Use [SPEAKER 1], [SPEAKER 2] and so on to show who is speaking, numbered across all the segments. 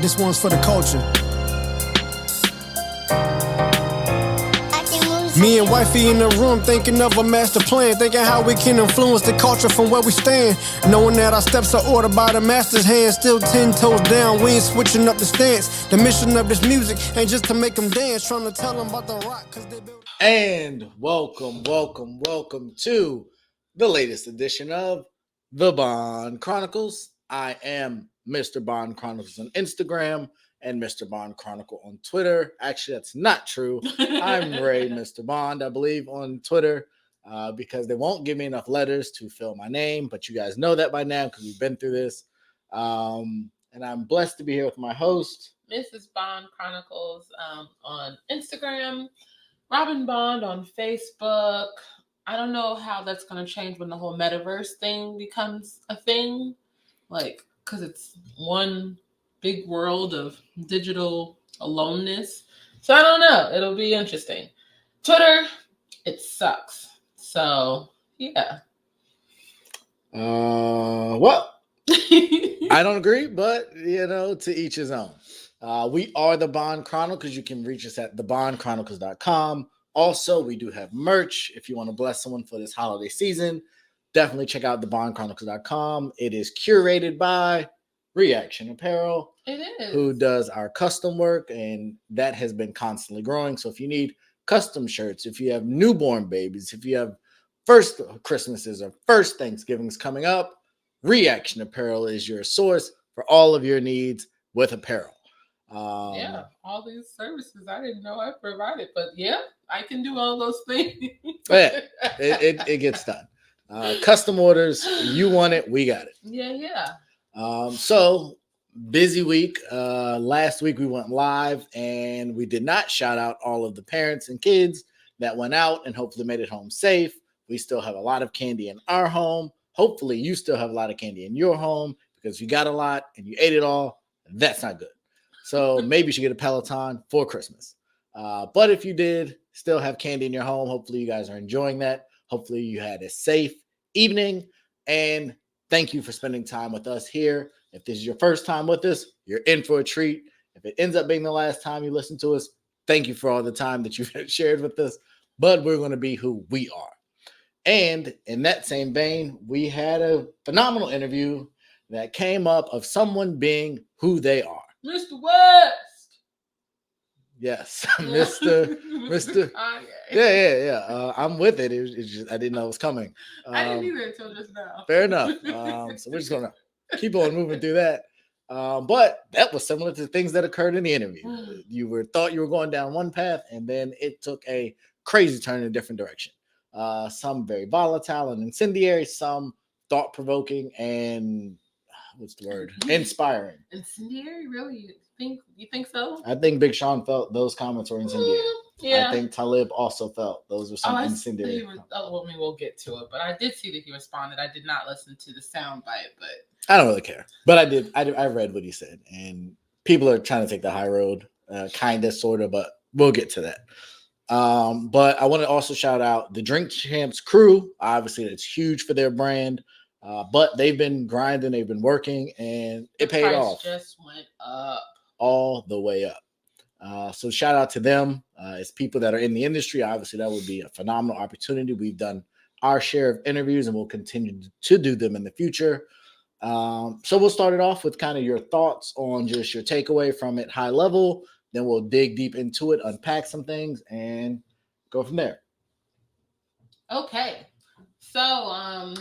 [SPEAKER 1] This one's for the culture. Me and wifey in the room thinking of a master plan, thinking how we can influence the culture from where we stand. Knowing that our steps are ordered by the master's hand, still 10 toes down, we ain't switching up the stance. The mission of this music ain't just to make them dance, trying to tell them about the rock. Cause they build.
[SPEAKER 2] And welcome to the latest edition of the Bond Chronicles. I am Mr. Bond Chronicles on Instagram and Mr. Bond Chronicle on Twitter. Actually, that's not true. I'm Ray Mr. Bond, I believe, on Twitter because they won't give me enough letters to fill my name, but you guys know that by now because we've been through this. And I'm blessed to be here with my host,
[SPEAKER 3] Mrs. Bond Chronicles on Instagram, Robin Bond on Facebook. I don't know how that's going to change when the whole metaverse thing becomes a thing, like, because it's one big world of digital aloneness. So I don't know. It'll be interesting. Twitter, it sucks. So, yeah.
[SPEAKER 2] Well, I don't agree, but, to each his own. We are the Bond Chronicles. You can reach us at thebondchronicles.com. Also, we do have merch. If you want to bless someone for this holiday season, definitely check out thebondchronicles.com. It is curated by Reaction Apparel.
[SPEAKER 3] It is.
[SPEAKER 2] Who does our custom work, and that has been constantly growing. So if you need custom shirts, if you have newborn babies, if you have first Christmases or first Thanksgivings coming up, Reaction Apparel is your source for all of your needs with apparel.
[SPEAKER 3] Yeah, all these services I didn't know I provided, but yeah, I can do all those things.
[SPEAKER 2] Yeah, it gets done. Custom orders, you want it, we got it.
[SPEAKER 3] Yeah.
[SPEAKER 2] So busy week. Last week we went live and we did not shout out all of the parents and kids that went out and hopefully made it home safe. We still have a lot of candy in our home. Hopefully you still have a lot of candy in your home, because if you got a lot and you ate it all, that's not good. So maybe you should get a Peloton for Christmas. But if you did still have candy in your home, hopefully you guys are enjoying that. Hopefully you had a safe evening, and thank you for spending time with us here. If this is your first time with us, you're in for a treat. If it ends up being the last time you listen to us, thank you for all the time that you've shared with us. But we're going to be who we are. And in that same vein, we had a phenomenal interview that came up of someone being who they are.
[SPEAKER 3] Mr. West.
[SPEAKER 2] Yes, Mr.
[SPEAKER 3] Kanye.
[SPEAKER 2] Yeah. I'm with it. It's just I didn't know it was coming.
[SPEAKER 3] I didn't either until just now.
[SPEAKER 2] Fair enough. So we're just gonna keep on moving through that. But that was similar to things that occurred in the interview. You thought you were going down one path, and then it took a crazy turn in a different direction. Some very volatile and incendiary, some thought-provoking and what's the word? Inspiring.
[SPEAKER 3] Incendiary? Really? You think so?
[SPEAKER 2] I think Big Sean felt those comments were incendiary.
[SPEAKER 3] Yeah.
[SPEAKER 2] I think Talib also felt those were some incendiary.
[SPEAKER 3] We'll get to it. But I did see that he responded. I did not listen to the soundbite, but
[SPEAKER 2] I don't really care. But I did. I read what he said, and people are trying to take the high road, kind of, sort of, but we'll get to that. But I want to also shout out the Drink Champs crew. Obviously, that's huge for their brand. But they've been grinding, they've been working, and it paid off.
[SPEAKER 3] Just went up.
[SPEAKER 2] All the way up. So shout out to them. As people that are in the industry, obviously that would be a phenomenal opportunity. We've done our share of interviews and we'll continue to do them in the future. So we'll start it off with kind of your thoughts on just your takeaway from it high level. Then we'll dig deep into it, unpack some things, and go from there.
[SPEAKER 3] Okay. So,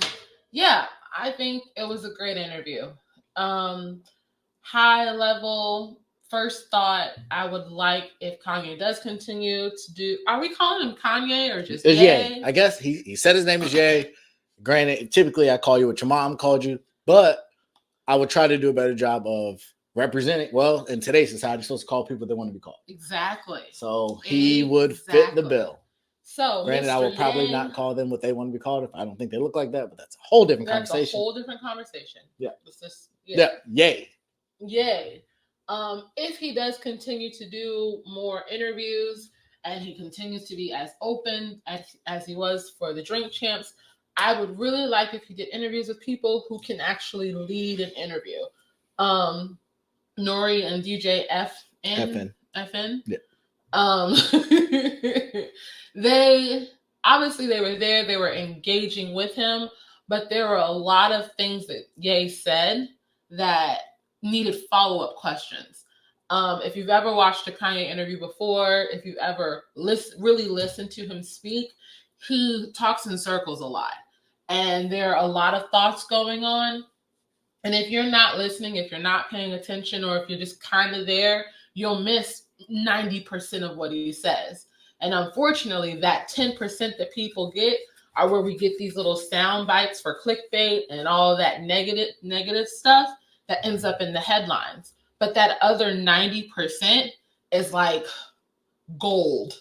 [SPEAKER 3] yeah, I think it was a great interview. High level, first thought, I would like if Kanye does continue to do. Are we calling him Kanye or just Ye?
[SPEAKER 2] I guess he said his name is Ye. Granted, typically I call you what your mom called you, but I would try to do a better job of representing. Well, in today's society, you're supposed to call people they want to be called.
[SPEAKER 3] Exactly.
[SPEAKER 2] So he would fit the bill.
[SPEAKER 3] So,
[SPEAKER 2] granted, I will probably not call them what they want to be called if I don't think they look like that, but that's a whole different conversation.
[SPEAKER 3] That's a whole different conversation.
[SPEAKER 2] Yeah.
[SPEAKER 3] Yay.
[SPEAKER 2] Yay.
[SPEAKER 3] If he does continue to do more interviews and he continues to be as open as he was for the Drink Champs, I would really like if he did interviews with people who can actually lead an interview. Nori and DJ FN.
[SPEAKER 2] Yeah.
[SPEAKER 3] They obviously they were there, they were engaging with him, but there were a lot of things that Ye said that needed follow-up questions. If you've ever watched a Kanye interview before, if you've ever really listened to him speak, he talks in circles a lot. And there are a lot of thoughts going on. And if you're not listening, if you're not paying attention, or if you're just kind of there, you'll miss 90% of what he says. And unfortunately, that 10% that people get are where we get these little sound bites for clickbait and all that negative stuff that ends up in the headlines. But that other 90% is like gold.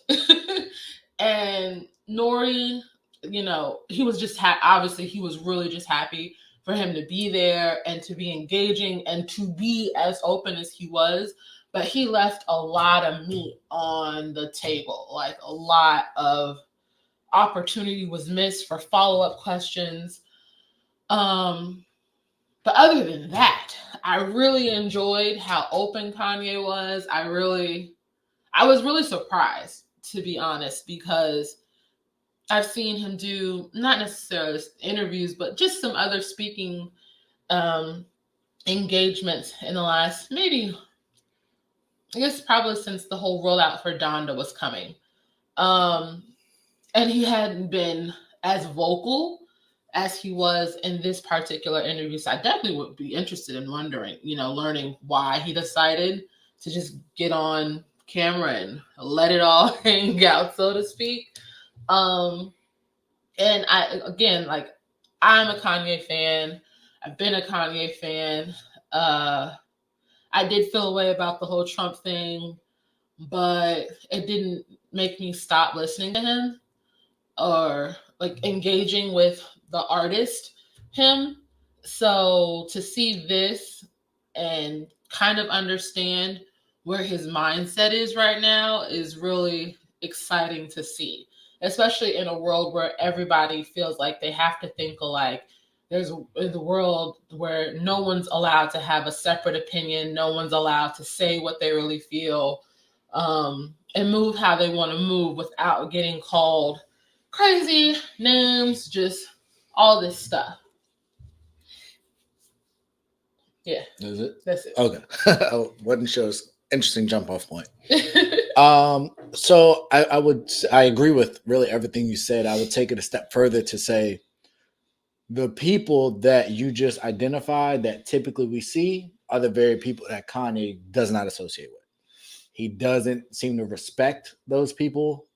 [SPEAKER 3] And Nori, he was just obviously he was really just happy for him to be there and to be engaging and to be as open as he was. But he left a lot of meat on the table. Like, a lot of opportunity was missed for follow-up questions. But other than that, I really enjoyed how open Kanye was. I was really surprised, to be honest, because I've seen him do not necessarily interviews, but just some other speaking engagements in the last maybe, I guess probably since the whole rollout for Donda was coming. And he hadn't been as vocal as he was in this particular interview. So I definitely would be interested in learning why he decided to just get on camera and let it all hang out, so to speak. And I'm a Kanye fan. I've been a Kanye fan. I did feel a way about the whole Trump thing, but it didn't make me stop listening to him or like engaging with the artist, him. So to see this and kind of understand where his mindset is right now is really exciting to see, especially in a world where everybody feels like they have to think alike. There's the world where no one's allowed to have a separate opinion. No one's allowed to say what they really feel and move how they want to move without getting called crazy names, just all this stuff. Yeah.
[SPEAKER 2] Is it?
[SPEAKER 3] That's it.
[SPEAKER 2] Okay. I wasn't sure. It's interesting jump off point. So I agree with really everything you said. I would take it a step further to say the people that you just identified that typically we see are the very people that Kanye does not associate with. He doesn't seem to respect those people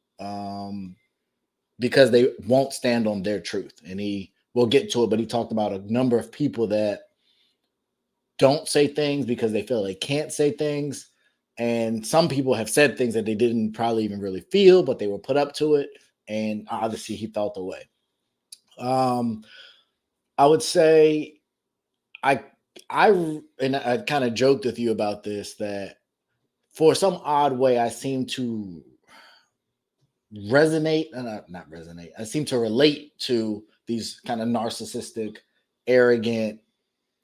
[SPEAKER 2] because they won't stand on their truth. And we'll get to it, but he talked about a number of people that don't say things because they feel they can't say things. And some people have said things that they didn't probably even really feel, but they were put up to it. And obviously he felt the way. I would say I kind of joked with you about this, that for some odd way, I seem to I seem to relate to these kind of narcissistic, arrogant,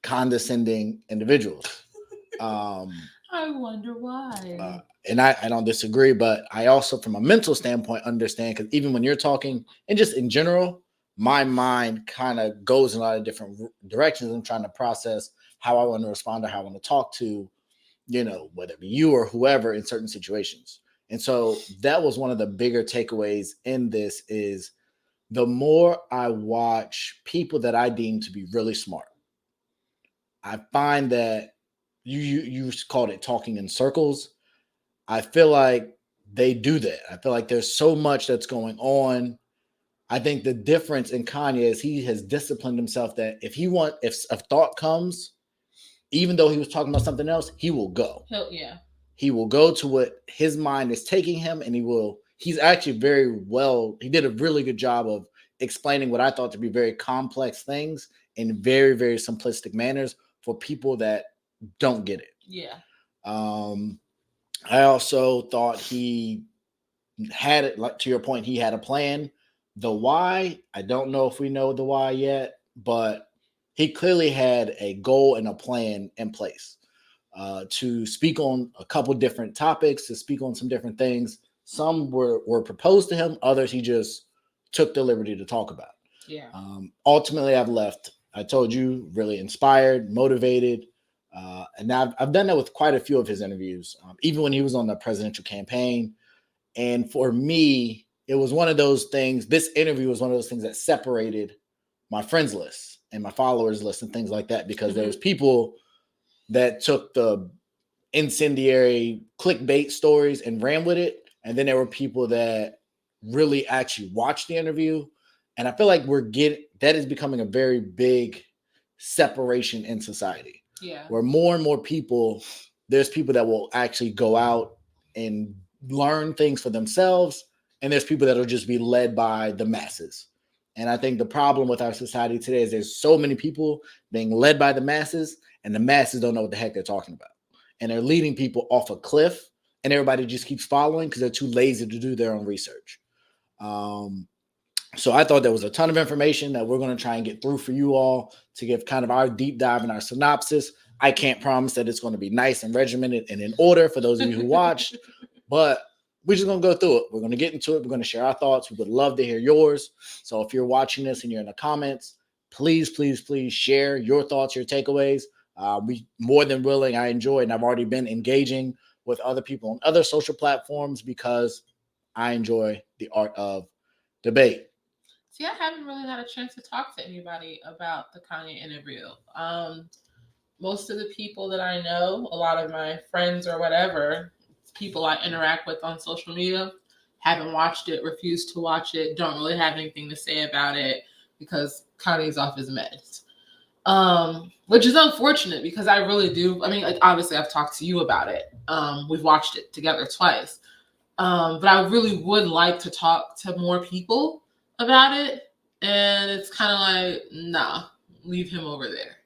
[SPEAKER 2] condescending individuals.
[SPEAKER 3] I wonder why.
[SPEAKER 2] And I don't disagree, but I also, from a mental standpoint, understand, because even when you're talking, and just in general, my mind kind of goes in a lot of different directions. I'm trying to process how I want to respond or how I want to talk to, whether it be you or whoever in certain situations. And so that was one of the bigger takeaways in this is the more I watch people that I deem to be really smart, I find that you called it talking in circles. I feel like they do that. I feel like there's so much that's going on. I think the difference in Kanye is he has disciplined himself that if a thought comes, even though he was talking about something else, he will go. He will go to what his mind is taking him, and he's actually he did a really good job of explaining what I thought to be very complex things in very, very simplistic manners for people that don't get it.
[SPEAKER 3] Yeah.
[SPEAKER 2] I also thought he had it, like to your point, he had a plan. The why, I don't know if we know the why yet, but he clearly had a goal and a plan in place. to speak on a couple different topics, to speak on some different things. Some were proposed to him, others he just took the liberty to talk about.
[SPEAKER 3] Yeah.
[SPEAKER 2] Ultimately, I've left, I told you, really inspired, motivated. And now I've done that with quite a few of his interviews, even when he was on the presidential campaign. And for me, it was one of those things. This interview was one of those things that separated my friends list and my followers list and things like that, because there was people that took the incendiary clickbait stories and ran with it. And then there were people that really actually watched the interview. And I feel like that is becoming a very big separation in society.
[SPEAKER 3] Yeah.
[SPEAKER 2] Where more and more people, there's people that will actually go out and learn things for themselves. And there's people that will just be led by the masses. And I think the problem with our society today is there's so many people being led by the masses, and the masses don't know what the heck they're talking about. And they're leading people off a cliff, and everybody just keeps following because they're too lazy to do their own research. So I thought there was a ton of information that we're going to try and get through for you all to give kind of our deep dive and our synopsis. I can't promise that it's going to be nice and regimented and in order for those of you who watched, but we're just going to go through it. We're going to get into it. We're going to share our thoughts. We would love to hear yours. So if you're watching this and you're in the comments, please share your thoughts, your takeaways. We more than willing. I enjoy, and I've already been engaging with other people on other social platforms because I enjoy the art of debate.
[SPEAKER 3] See, I haven't really had a chance to talk to anybody about the Kanye interview. Most of the people that I know, a lot of my friends or whatever, people I interact with on social media, haven't watched it, refused to watch it, don't really have anything to say about it because Kanye's off his meds. Which is unfortunate because I really do. I mean, like, obviously I've talked to you about it. We've watched it together twice. But I really would like to talk to more people about it. And it's kind of like, nah, leave him over there.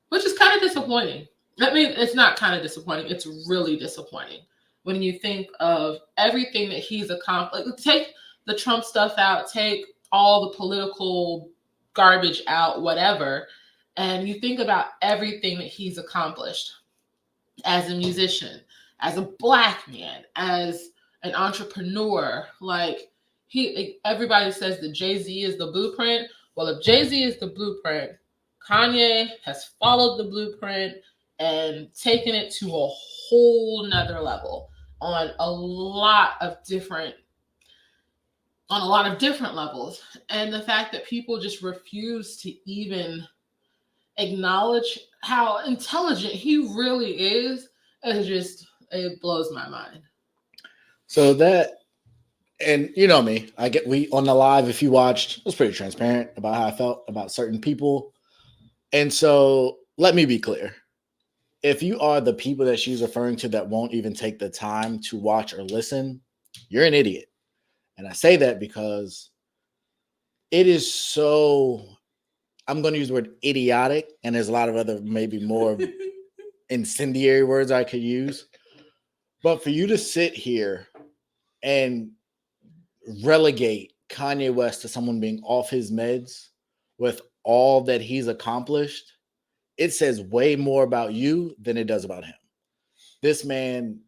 [SPEAKER 3] Which is kind of disappointing. I mean, it's not kind of disappointing. It's really disappointing when you think of everything that he's accomplished. Like, take the Trump stuff out, take all the political garbage out, whatever, and you think about everything that he's accomplished as a musician, as a Black man, as an entrepreneur. Like, everybody says that Jay-Z is the blueprint. Well, if Jay-Z is the blueprint, Kanye has followed the blueprint and taken it to a whole nother level on a lot of different levels. And the fact that people just refuse to even acknowledge how intelligent he really is, it blows my mind.
[SPEAKER 2] So that, and you know me, we on the live, if you watched, I was pretty transparent about how I felt about certain people. And so let me be clear. If you are the people that she's referring to that won't even take the time to watch or listen, you're an idiot. And I say that because it is so, I'm going to use the word idiotic, and there's a lot of other maybe more incendiary words I could use. But for you to sit here and relegate Kanye West to someone being off his meds with all that he's accomplished, it says way more about you than it does about him. This man,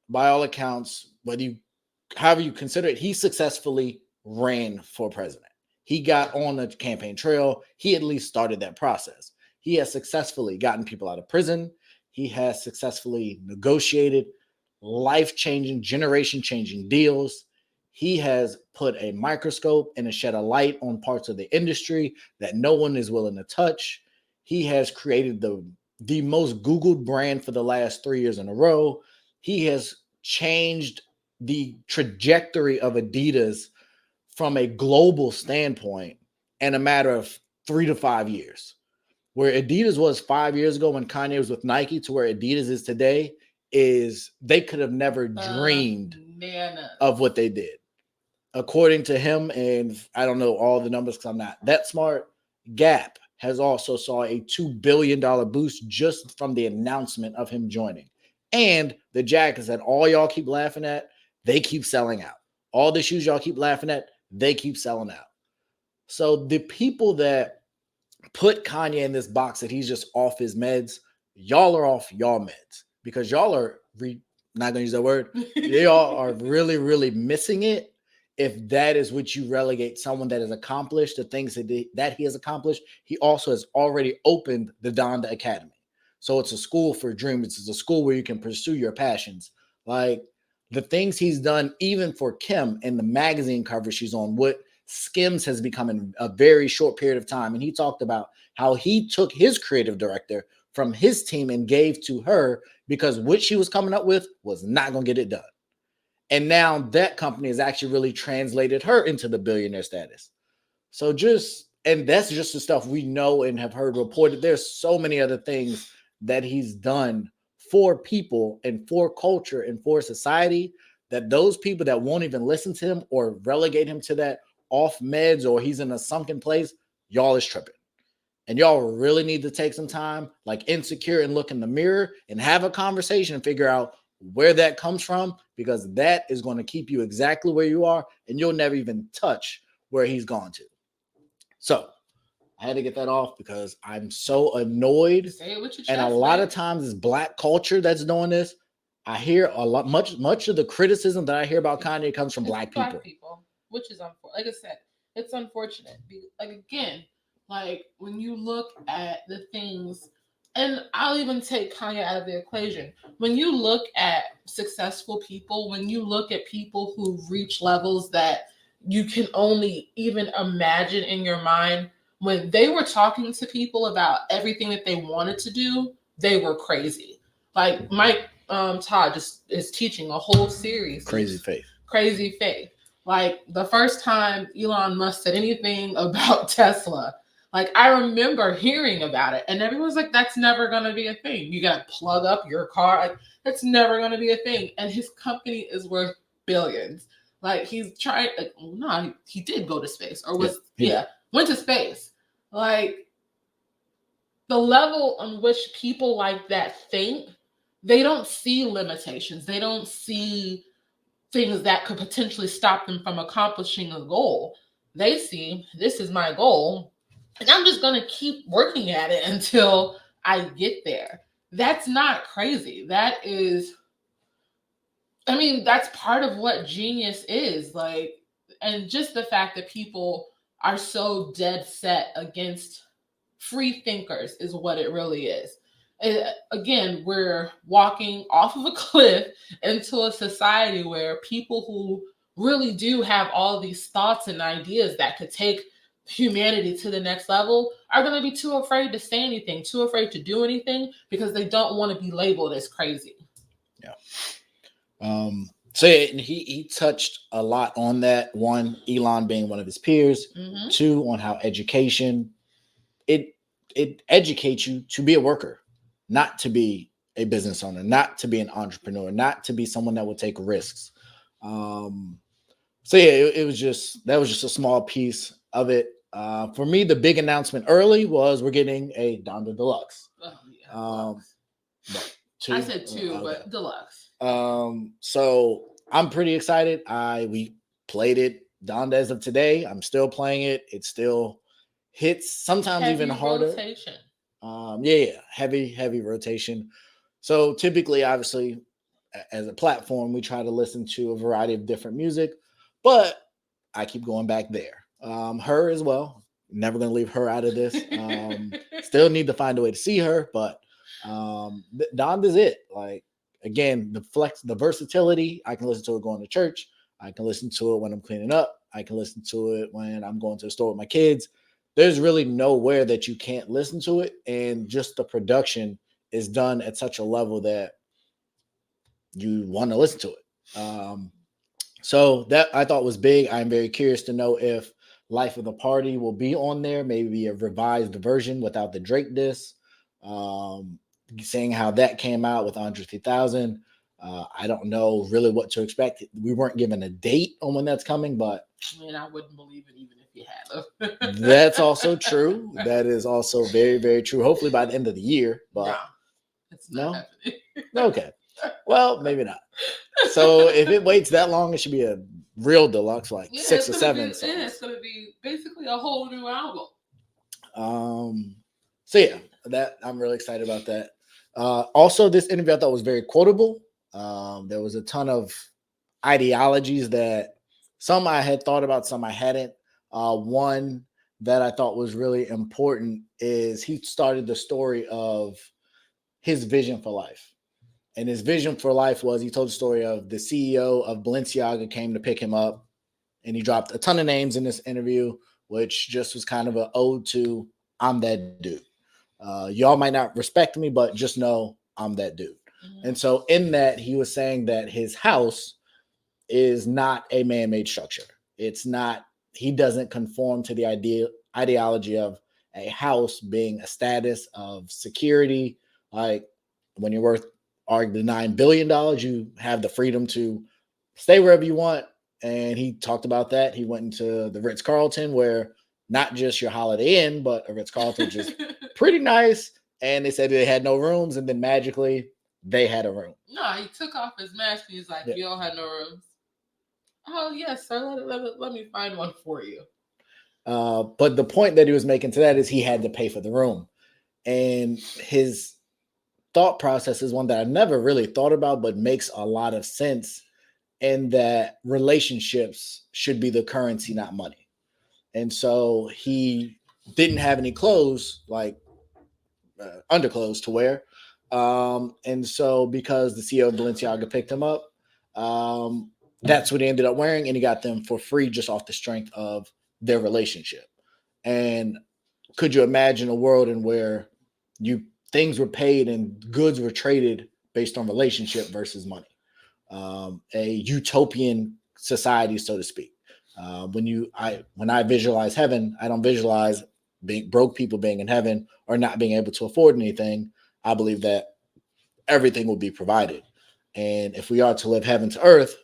[SPEAKER 2] by all accounts, however you consider it, he successfully ran for president. He got on the campaign trail. He at least started that process. He has successfully gotten people out of prison. He has successfully negotiated life-changing, generation-changing deals. He has put a microscope and shed a light on parts of the industry that no one is willing to touch. He has created the most Googled brand for the last 3 years in a row. He has changed the trajectory of Adidas from a global standpoint in a matter of 3 to 5 years. Where Adidas was 5 years ago when Kanye was with Nike to where Adidas is today, is they could have never dreamed of what they did. According to him, and I don't know all the numbers because I'm not that smart, Gap has also saw a $2 billion boost just from the announcement of him joining. And the jackets that all y'all keep laughing at, they keep selling out. All the shoes y'all keep laughing at, they keep selling out. So the people that put Kanye in this box that he's just off his meds, y'all are off y'all meds. because y'all are not gonna use that word. Y'all are really, really missing it. If that is what you relegate someone that has accomplished the things that he has accomplished, he also has already opened the Donda Academy. So it's a school for dreamers. It's a school where you can pursue your passions. Like the things he's done, even for Kim and the magazine cover she's on, what Skims has become in a very short period of time. And he talked about how he took his creative director from his team and gave to her because what she was coming up with was not going to get it done. And now that company has actually really translated her into the billionaire status. So and that's just the stuff we know and have heard reported. There's so many other things that he's done for people and for culture and for society that those people that won't even listen to him or relegate him to that off meds or he's in a sunken place, y'all is tripping. And y'all really need to take some time, like Insecure, and look in the mirror and have a conversation and figure out where that comes from, because that is going to keep you exactly where you are and you'll never even touch where he's gone to. So I had to get that off because I'm so annoyed.
[SPEAKER 3] Say it with your chest,
[SPEAKER 2] and a lot of times it's Black culture that's doing this. I hear a lot, much of the criticism that I hear about Kanye comes from Black people.
[SPEAKER 3] Which is unfortunate. Like I said, it's unfortunate. Like again, like when you look at the things, and I'll even take Kanye out of the equation. When you look at successful people, when you look at people who reach levels that you can only even imagine in your mind, when they were talking to people about everything that they wanted to do, they were crazy. Like Mike Todd just is teaching a whole series.
[SPEAKER 2] Crazy Faith.
[SPEAKER 3] Like the first time Elon Musk said anything about Tesla, like I remember hearing about it and everyone's like, that's never going to be a thing. You got to plug up your car. Like that's never going to be a thing. And his company is worth billions. Like he's trying, he did go to space or went to space. Like the level on which people like that think, they don't see limitations. They don't see things that could potentially stop them from accomplishing a goal. They see, this is my goal, and I'm just going to keep working at it until I get there. That's not crazy. That's part of what genius is. Like, and just the fact that people are so dead set against free thinkers is what it really is. Again, we're walking off of a cliff into a society where people who really do have all these thoughts and ideas that could take humanity to the next level are going to be too afraid to say anything, too afraid to do anything because they don't want to be labeled as crazy.
[SPEAKER 2] Yeah. So yeah, he touched a lot on that. One, Elon being one of his peers. Mm-hmm. Two, on how education, it educates you to be a worker, not to be a business owner, not to be an entrepreneur, not to be someone that will take risks. So yeah, that was just a small piece of it. For me, the big announcement early was we're getting a Donda Deluxe.
[SPEAKER 3] Oh, yeah, I said two, but Deluxe.
[SPEAKER 2] So I'm pretty excited. We played it Donda as of today. I'm still playing it. It still hits sometimes even harder.
[SPEAKER 3] Rotation.
[SPEAKER 2] Heavy rotation. So typically, obviously, as a platform, we try to listen to a variety of different music, but I keep going back there. Her as well. Never going to leave her out of this. Still need to find a way to see her, but Donda's it. Like, again, the versatility. I can listen to it going to church. I can listen to it when I'm cleaning up. I can listen to it when I'm going to the store with my kids. There's really nowhere that you can't listen to it. And just the production is done at such a level that you want to listen to it. So that I thought was big. I'm very curious to know if Life of the Party will be on there, maybe a revised version without the Drake diss. Seeing how that came out with Andre 3000. I don't know really what to expect. We weren't given a date on when that's coming, but
[SPEAKER 3] I wouldn't believe it even if you had.
[SPEAKER 2] That's also true. That is also very, very true. Hopefully by the end of the year, but
[SPEAKER 3] it's not happening.
[SPEAKER 2] Okay. Well, maybe not. So if it waits that long, it should be a real deluxe, like 6 or 7.
[SPEAKER 3] It's going to be basically a whole new album.
[SPEAKER 2] So yeah, that I'm really excited about that. Also, this interview I thought was very quotable. There was a ton of ideologies that some I had thought about, some I hadn't. One that I thought was really important is he started the story of his vision for life. And his vision for life was, he told the story of the CEO of Balenciaga came to pick him up, and he dropped a ton of names in this interview, which just was kind of an ode to, I'm that dude. Y'all might not respect me, but just know I'm that dude. Mm-hmm. And so in that, he was saying that his house is not a man-made structure. It's not, he doesn't conform to the ideology of a house being a status of security. Like when you're worth arguably $9 billion, you have the freedom to stay wherever you want. And he talked about that. He went into the Ritz-Carlton, where not just your Holiday Inn, but a Ritz-Carlton, which is pretty nice. And they said they had no rooms, and then magically they had a room.
[SPEAKER 3] No, he took off his mask and he's like, you all had no rooms. Oh, yes, sir. Let me find one for you.
[SPEAKER 2] But the point that he was making to that is he had to pay for the room. And his thought process is one that I never really thought about, but makes a lot of sense, in that relationships should be the currency, not money. And so he didn't have any clothes, like underclothes to wear. And so because the CEO of Balenciaga picked him up, that's what he ended up wearing, and he got them for free just off the strength of their relationship. And could you imagine a world in where things were paid and goods were traded based on relationship versus money? A utopian society, so to speak. When I visualize heaven, I don't visualize broke people being in heaven or not being able to afford anything. I believe that everything will be provided. And if we are to live heaven to earth,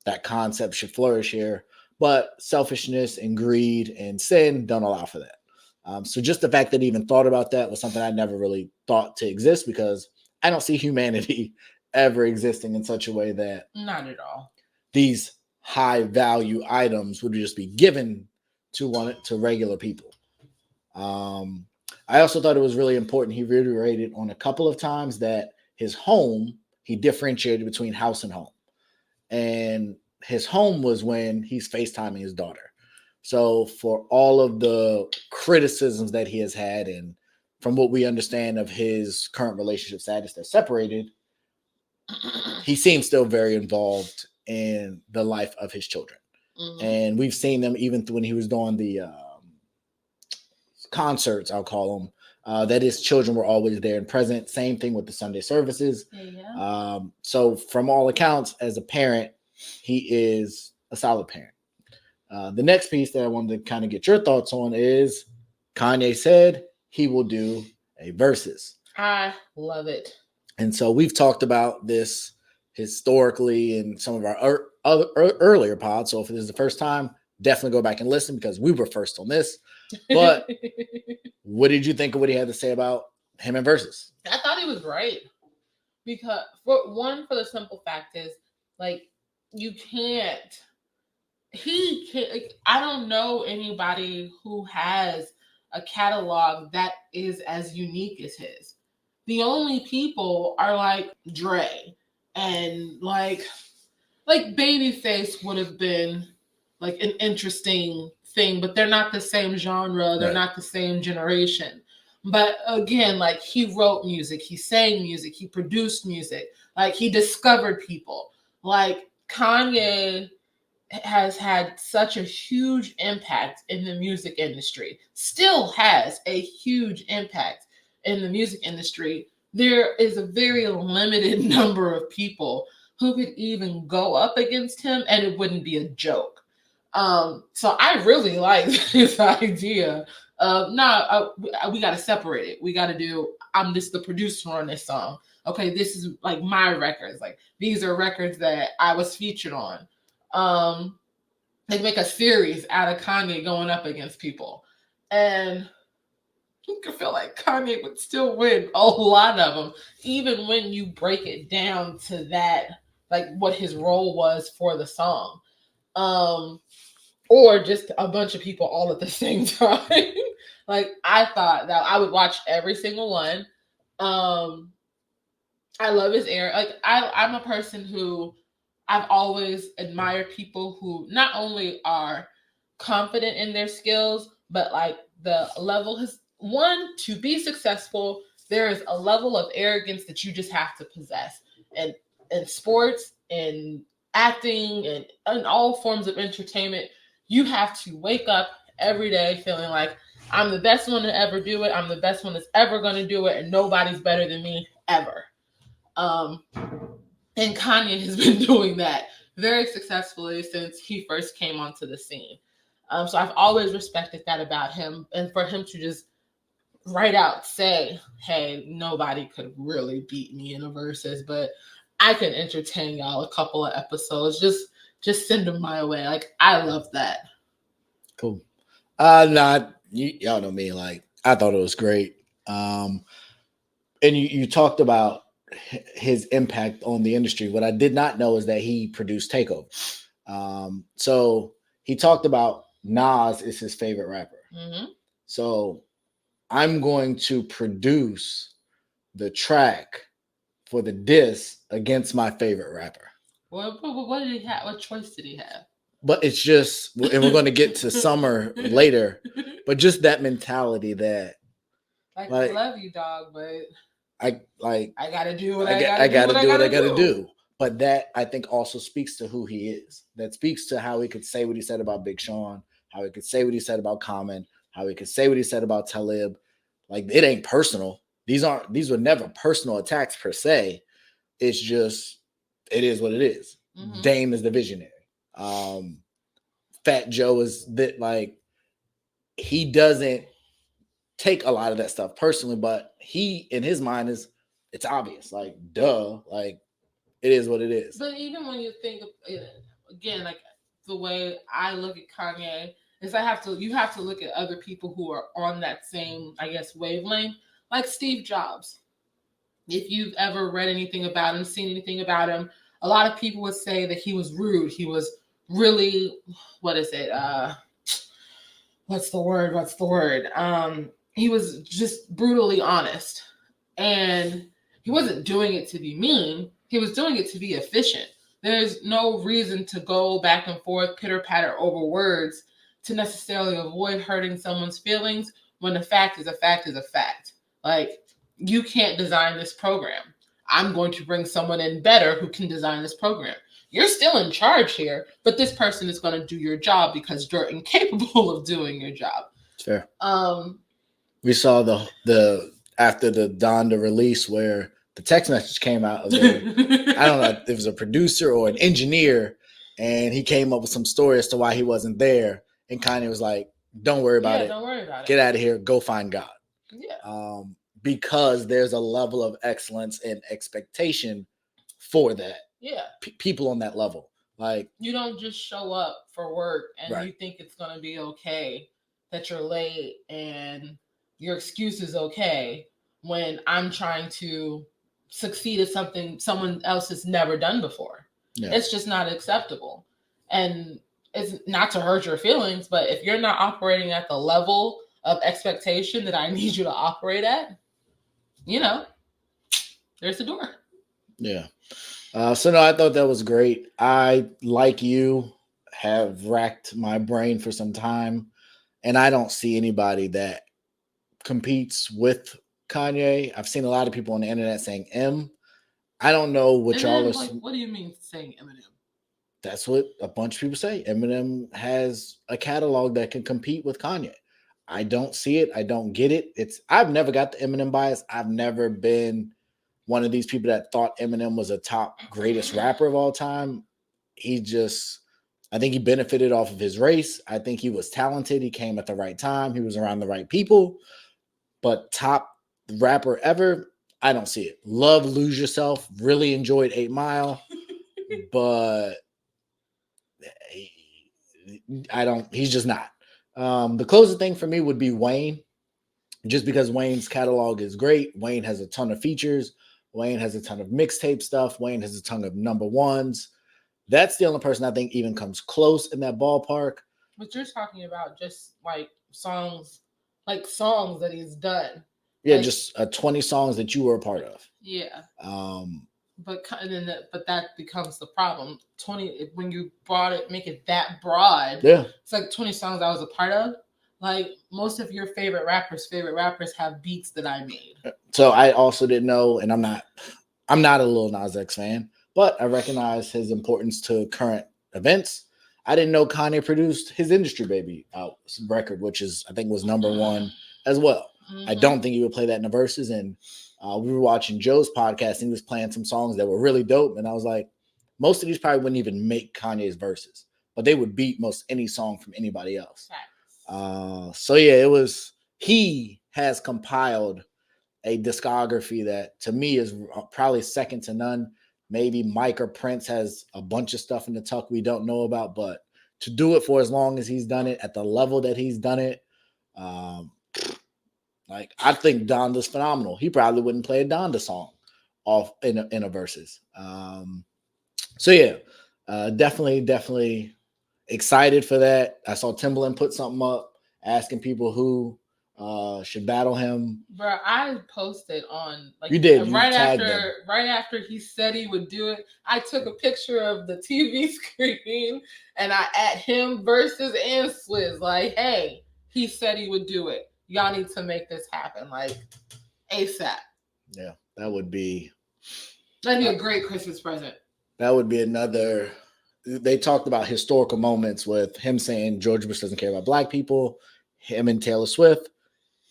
[SPEAKER 2] that concept should flourish here. But selfishness and greed and sin don't allow for that. So just the fact that he even thought about that was something I never really thought to exist, because I don't see humanity ever existing in such a way that
[SPEAKER 3] not at all
[SPEAKER 2] these high value items would just be given to regular people. I also thought it was really important. He reiterated on a couple of times that his home, he differentiated between house and home. And his home was when he's FaceTiming his daughter. So for all of the criticisms that he has had, and from what we understand of his current relationship status, they're separated, he seems still very involved in the life of his children. Mm-hmm. And we've seen them even when he was doing the concerts, I'll call them, that his children were always there and present. Same thing with the Sunday services. Yeah. So from all accounts, as a parent, he is a solid parent. The next piece that I wanted to kind of get your thoughts on is Kanye said he will do a versus.
[SPEAKER 3] I love it.
[SPEAKER 2] And so we've talked about this historically in some of our earlier pods. So if this is the first time, definitely go back and listen, because we were first on this. But what did you think of what he had to say about him and versus?
[SPEAKER 3] I thought he was great, because for the simple fact is, like, I don't know anybody who has a catalog that is as unique as his. The only people are like Dre and like Babyface would have been like an interesting thing, but they're not the same genre. They're not the same generation. But again, like, he wrote music, he sang music, he produced music, like, he discovered people. Like, Kanye has had such a huge impact in the music industry, still has a huge impact in the music industry. There is a very limited number of people who could even go up against him, and it wouldn't be a joke. So I really like this idea of, we got to separate it. We got to do, I'm just the producer on this song. Okay, this is like my records. Like, these are records that I was featured on. They make a series out of Kanye going up against people. And you can feel like Kanye would still win a lot of them, even when you break it down to that, like, what his role was for the song. Or just a bunch of people all at the same time. Like, I thought that I would watch every single one. I love his air. Like I'm a person who I've always admired people who not only are confident in their skills, but like the level has one to be successful. There is a level of arrogance that you just have to possess, and in sports, in acting, and in all forms of entertainment, you have to wake up every day feeling like I'm the best one to ever do it. I'm the best one that's ever going to do it, and nobody's better than me ever. Um, and Kanye has been doing that very successfully since he first came onto the scene. So I've always respected that about him. And for him to just right out say, hey, nobody could really beat me in a versus, but I can entertain y'all a couple of episodes. Just send them my way. Like, I love that.
[SPEAKER 2] Cool. Y'all know me. Like, I thought it was great. And you talked about his impact on the industry. What I did not know is that he produced Takeover. So he talked about Nas is his favorite rapper.
[SPEAKER 3] Mm-hmm.
[SPEAKER 2] So I'm going to produce the track for the diss against my favorite rapper.
[SPEAKER 3] What did he have? What choice did he have?
[SPEAKER 2] But it's just, and we're going to get to Summer later, but just that mentality that,
[SPEAKER 3] like I love you, dog, but I gotta do what I
[SPEAKER 2] gotta do. But that I think also speaks to who he is. That speaks to how he could say what he said about Big Sean, how he could say what he said about Common, how he could say what he said about Talib. Like, it ain't personal. These were never personal attacks per se. It's just, it is what it is. Mm-hmm. Dame is the visionary. Fat Joe is that, like, he doesn't take a lot of that stuff personally, but he, in his mind, it's obvious. Like, duh, like, it is what it is.
[SPEAKER 3] But even when you think of it, again, like the way I look at Kanye is you have to look at other people who are on that same, I guess, wavelength, like Steve Jobs. If you've ever read anything about him, seen anything about him, a lot of people would say that he was rude. He was really, what is it? What's the word? He was just brutally honest. And he wasn't doing it to be mean. He was doing it to be efficient. There's no reason to go back and forth, pitter-patter over words to necessarily avoid hurting someone's feelings when a fact is a fact is a fact. Like, you can't design this program. I'm going to bring someone in better who can design this program. You're still in charge here, but this person is going to do your job because you're incapable of doing your job.
[SPEAKER 2] Fair. We saw the after the Donda release where the text message came out of I don't know if it was a producer or an engineer, and he came up with some story as to why he wasn't there. And Kanye was like, don't worry about it.
[SPEAKER 3] Don't worry about it.
[SPEAKER 2] Get out of here. Go find God.
[SPEAKER 3] Yeah.
[SPEAKER 2] Because there's a level of excellence and expectation for that.
[SPEAKER 3] Yeah.
[SPEAKER 2] People on that level. Like,
[SPEAKER 3] you don't just show up for work and you think it's going to be okay that you're late and your excuse is okay when I'm trying to succeed at something someone else has never done before. Yeah. It's just not acceptable. And it's not to hurt your feelings, but if you're not operating at the level of expectation that I need you to operate at, there's the door.
[SPEAKER 2] Yeah. So no, I thought that was great. I, like you, have racked my brain for some time, and I don't see anybody that competes with Kanye. I've seen a lot of people on the internet saying M. I don't know what
[SPEAKER 3] Eminem,
[SPEAKER 2] y'all are.
[SPEAKER 3] Like, what do you mean saying Eminem?
[SPEAKER 2] That's what a bunch of people say. Eminem has a catalog that can compete with Kanye. I don't see it. I don't get it. I've never got the Eminem bias. I've never been one of these people that thought Eminem was a top greatest rapper of all time. I think he benefited off of his race. I think he was talented. He came at the right time. He was around the right people. But top rapper ever, I don't see it. Love Lose Yourself. Really enjoyed 8 Mile. But he's just not. The closest thing for me would be Wayne. Just because Wayne's catalog is great. Wayne has a ton of features. Wayne has a ton of mixtape stuff. Wayne has a ton of number ones. That's the only person I think even comes close in that ballpark.
[SPEAKER 3] But you're talking about just like songs that he's done.
[SPEAKER 2] Yeah,
[SPEAKER 3] Like,
[SPEAKER 2] just 20 songs that you were a part of.
[SPEAKER 3] yeah.
[SPEAKER 2] Um,
[SPEAKER 3] But that becomes the problem. 20 when you make it that broad.
[SPEAKER 2] yeah.
[SPEAKER 3] It's like 20 songs I was a part of. Like most of your favorite rappers have beats that I made.
[SPEAKER 2] So I also didn't know, and I'm not a Lil Nas X fan, but I recognize his importance to current events. I didn't know Kanye produced his Industry Baby record, which I think was #1 as well. I don't think he would play that in the verses. And we were watching Joe's podcast, and he was playing some songs that were really dope. And I was like, most of these probably wouldn't even make Kanye's verses, but they would beat most any song from anybody else. So yeah, he has compiled a discography that to me is probably second to none. Maybe Mike or Prince has a bunch of stuff in the tuck we don't know about, but to do it for as long as he's done it at the level that he's done it, like I think Donda's phenomenal. He probably wouldn't play a Donda song off in a verses. So yeah, definitely excited for that. I saw Timbaland put something up asking people who should battle him.
[SPEAKER 3] Bro, I posted on
[SPEAKER 2] you did right
[SPEAKER 3] after he said he would do it. I took a picture of the TV screen and I at him versus and Swizz like, hey, he said he would do it. Y'all need to make this happen like ASAP.
[SPEAKER 2] Yeah, that'd be
[SPEAKER 3] a great Christmas present.
[SPEAKER 2] That would be another. They talked about historical moments with him saying George Bush doesn't care about black people, him and Taylor Swift.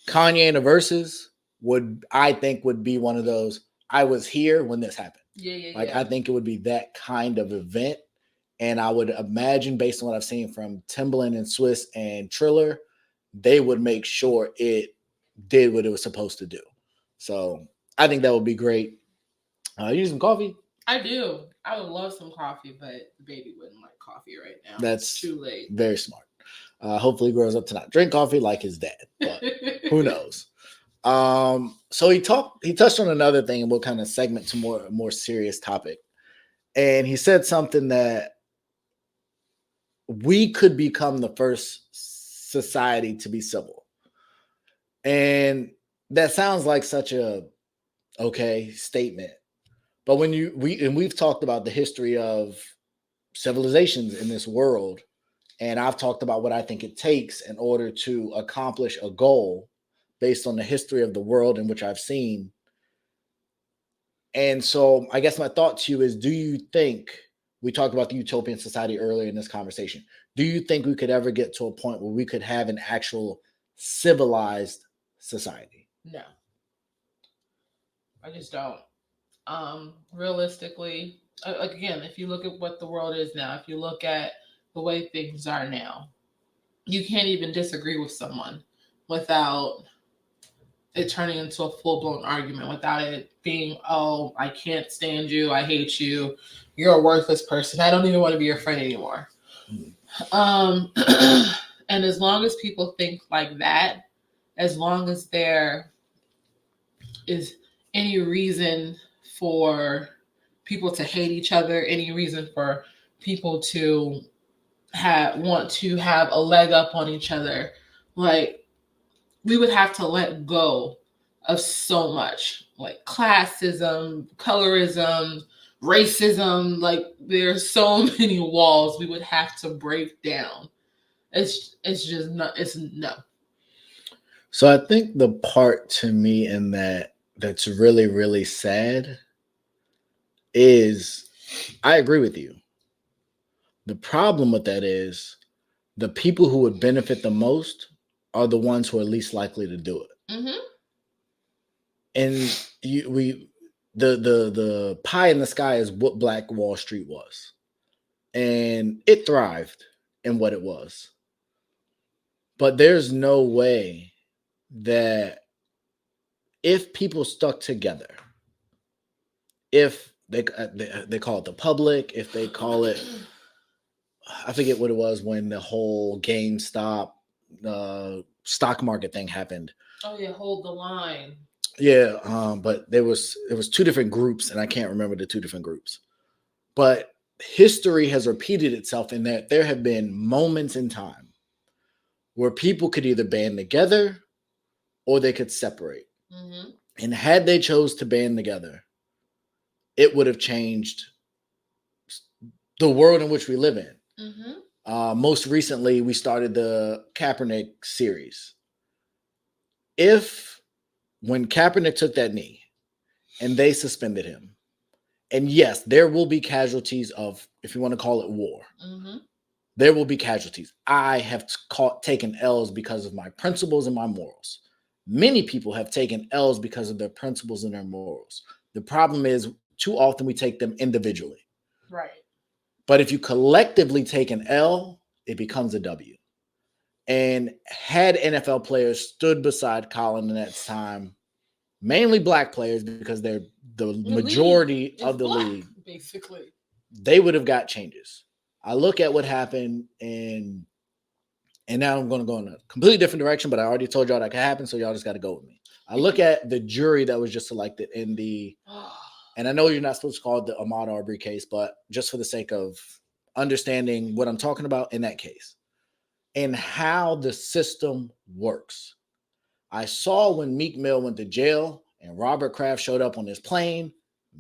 [SPEAKER 2] Kanye in the verses I think would be one of those. I was here when this happened. I think it would be that kind of event. And I would imagine, based on what I've seen from Timbaland and Swizz and Triller, they would make sure it did what it was supposed to do. So I think that would be great. You need some coffee?
[SPEAKER 3] I do. I would love some coffee, but the baby wouldn't like coffee right now.
[SPEAKER 2] That's
[SPEAKER 3] too late.
[SPEAKER 2] Very smart. Hopefully he grows up to not drink coffee like his dad, but who knows? So he touched on another thing, and we'll kind of segment to more serious topic. And he said something that we could become the first society to be civil. And that sounds like such a okay statement. But when we've talked about the history of civilizations in this world, and I've talked about what I think it takes in order to accomplish a goal based on the history of the world in which I've seen. And so I guess my thought to you is, do you think, we talked about the utopian society earlier in this conversation, do you think we could ever get to a point where we could have an actual civilized society?
[SPEAKER 3] No. I just don't. Realistically, again, if you look at what the world is now, if you look at the way things are now, you can't even disagree with someone without it turning into a full-blown argument, without it being, oh, I can't stand you, I hate you, you're a worthless person, I don't even want to be your friend anymore. And as long as people think like that, as long as there is any reason for people to hate each other, any reason for people to want to have a leg up on each other, like we would have to let go of so much, like classism, colorism, racism. Like there's so many walls we would have to break down. It's just not. It's no.
[SPEAKER 2] So I think the part to me in that's really, really sad is I agree with you. The problem with that is the people who would benefit the most are the ones who are least likely to do it.
[SPEAKER 3] Mm-hmm.
[SPEAKER 2] And the pie in the sky is what Black Wall Street was. And it thrived in what it was. But there's no way that if people stuck together, if they call it the public, if they call it, I forget what it was when the whole GameStop stock market thing happened.
[SPEAKER 3] Oh yeah, hold the line.
[SPEAKER 2] Yeah, but it was two different groups, and I can't remember the two different groups. But history has repeated itself in that there have been moments in time where people could either band together or they could separate.
[SPEAKER 3] Mm-hmm.
[SPEAKER 2] And had they chose to band together, it would have changed the world in which we live in.
[SPEAKER 3] Mm-hmm.
[SPEAKER 2] Most recently, we started the Kaepernick series. If when Kaepernick took that knee and they suspended him, and yes, there will be casualties of, if you want to call it war,
[SPEAKER 3] Mm-hmm.
[SPEAKER 2] there will be casualties. I have taken L's because of my principles and my morals. Many people have taken L's because of their principles and their morals. The problem is, too often we take them individually.
[SPEAKER 3] Right.
[SPEAKER 2] But if you collectively take an L, it becomes a W. And had NFL players stood beside Colin in that time, mainly black players because they're the majority of the league,
[SPEAKER 3] basically,
[SPEAKER 2] they would have got changes. I look at what happened, and now I'm going to go in a completely different direction, but I already told y'all that could happen, so y'all just got to go with me. I look at the jury that was just selected in the, and I know you're not supposed to call it the Ahmaud Arbery case, but just for the sake of understanding what I'm talking about in that case and how the system works. I saw when Meek Mill went to jail and Robert Kraft showed up on his plane,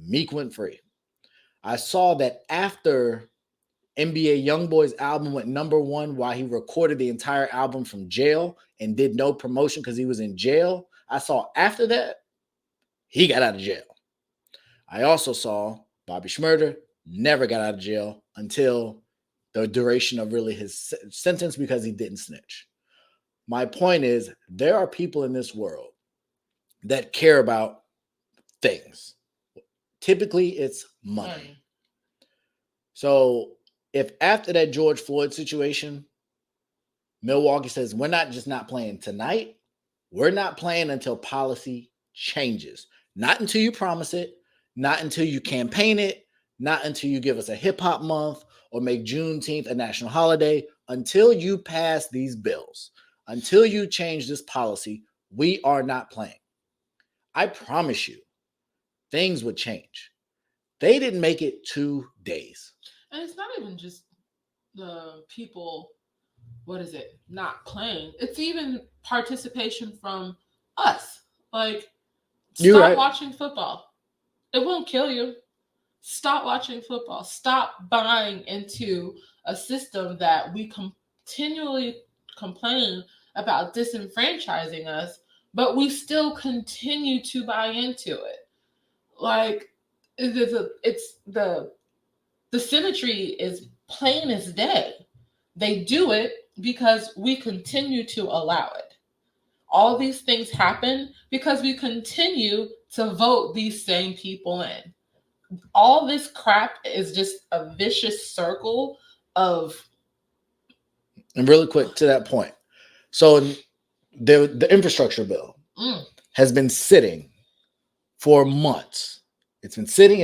[SPEAKER 2] Meek went free. I saw that after NBA Youngboy's album went #1 while he recorded the entire album from jail and did no promotion because he was in jail. I saw after that, he got out of jail. I also saw Bobby Shmurda never got out of jail until the duration of really his sentence because he didn't snitch. My point is, there are people in this world that care about things. Typically, it's money. So if after that George Floyd situation, Milwaukee says, we're not just not playing tonight, we're not playing until policy changes. Not until you promise it, not until you campaign it, not until you give us a hip hop month or make Juneteenth a national holiday. Until you pass these bills, until you change this policy, we are not playing. I promise you, things would change. They didn't make it 2 days.
[SPEAKER 3] And it's not even just the people, not playing. It's even participation from us. Like, stop watching football. It won't kill you. Stop watching football. Stop buying into a system that we continually complain about disenfranchising us, but we still continue to buy into it. Like, it's the symmetry is plain as day. They do it because we continue to allow it. All these things happen because we continue to vote these same people in. All this crap is just a vicious circle of.
[SPEAKER 2] And really quick to that point. So the infrastructure bill has been sitting for months. It's been sitting.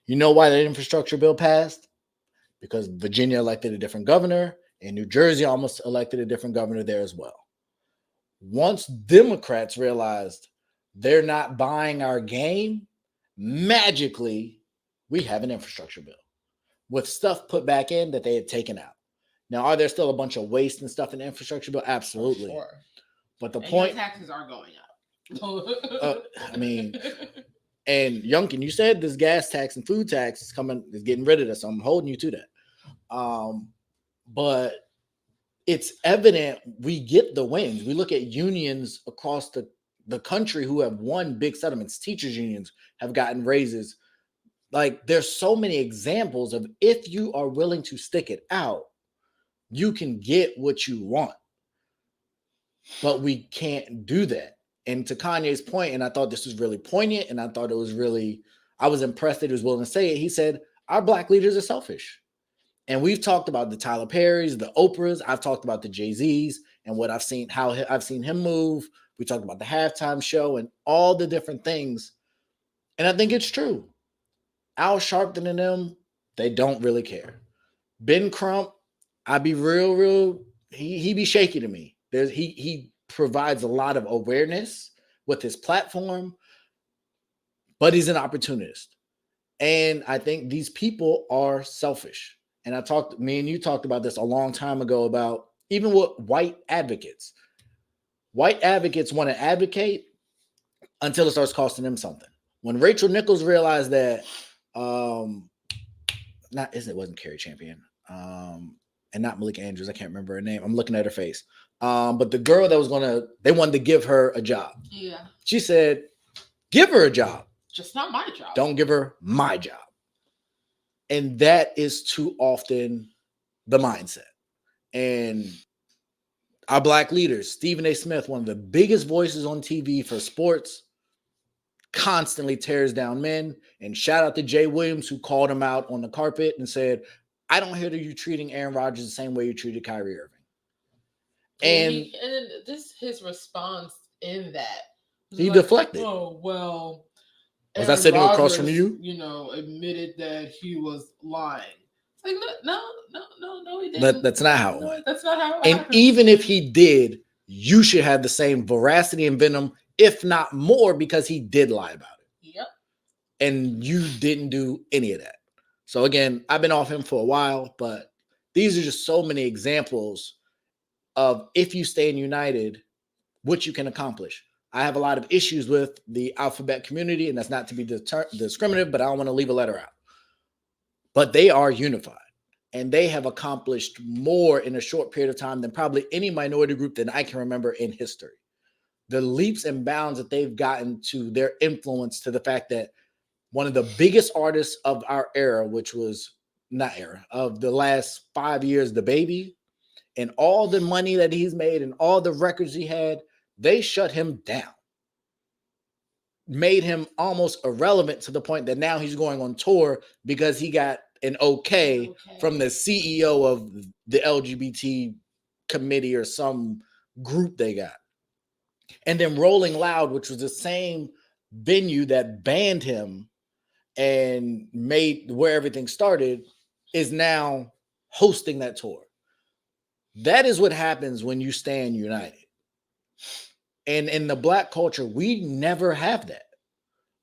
[SPEAKER 2] You know why that infrastructure bill passed? Because Virginia elected a different governor and New Jersey almost elected a different governor there as well. Once Democrats realized they're not buying our game, magically, we have an infrastructure bill with stuff put back in that they had taken out. Now, are there still a bunch of waste and stuff in the infrastructure bill? Absolutely.
[SPEAKER 3] Sure.
[SPEAKER 2] But the point,
[SPEAKER 3] taxes are going
[SPEAKER 2] up. And Youngkin, you said this gas tax and food tax is getting rid of this. So I'm holding you to that. But it's evident we get the wins. We look at unions across the country who have won big settlements. Teachers unions have gotten raises. Like, there's so many examples of, if you are willing to stick it out, you can get what you want. But we can't do that. And to Kanye's point, and I thought this was really poignant, and I thought it was really, I was impressed that he was willing to say it. He said, our black leaders are selfish. And we've talked about the Tyler Perrys, the Oprahs. I've talked about the Jay-Z's and what I've seen, how I've seen him move. We talked about the halftime show and all the different things. And I think it's true. Al Sharpton and them, they don't really care. Ben Crump, I be real, he be shaky to me. He provides a lot of awareness with his platform, but he's an opportunist. And I think these people are selfish. And me and you talked about this a long time ago about even with white advocates. White advocates want to advocate until it starts costing them something. When Rachel Nichols realized that, it wasn't Carrie Champion, and not Malika Andrews. I can't remember her name. I'm looking at her face. But the girl that they wanted to give her a job.
[SPEAKER 3] Yeah.
[SPEAKER 2] She said, give her a job.
[SPEAKER 3] Just not my job.
[SPEAKER 2] Don't give her my job. And that is too often the mindset. And our Black leaders, Stephen A. Smith, one of the biggest voices on TV for sports, constantly tears down men. And shout out to Jay Williams, who called him out on the carpet and said, I don't hear that you treating Aaron Rodgers the same way you treated Kyrie Irving. And
[SPEAKER 3] his response in that,
[SPEAKER 2] he deflected.
[SPEAKER 3] Oh, well,
[SPEAKER 2] was I sitting
[SPEAKER 3] Rodgers,
[SPEAKER 2] across from you?
[SPEAKER 3] Admitted that he was lying. It's like, no, he didn't.
[SPEAKER 2] That's not how it went.
[SPEAKER 3] That's not how it
[SPEAKER 2] And
[SPEAKER 3] happened.
[SPEAKER 2] even if he did, you should have the same veracity and venom, if not more, because he did lie about it.
[SPEAKER 3] Yep.
[SPEAKER 2] And you didn't do any of that. So again, I've been off him for a while, but these are just so many examples of if you stay united, what you can accomplish. I have a lot of issues with the alphabet community, and that's not to be discriminative, but I don't want to leave a letter out. But they are unified, and they have accomplished more in a short period of time than probably any minority group that I can remember in history. The leaps and bounds that they've gotten to their influence, to the fact that one of the biggest artists of our era, which was of the last 5 years, the Baby, and all the money that he's made and all the records he had, they shut him down, made him almost irrelevant to the point that now he's going on tour because he got an okay from the CEO of the LGBT committee or some group they got. And then Rolling Loud, which was the same venue that banned him and made where everything started, is now hosting that tour. That is what happens when you stand united. And in the Black culture, we never have that.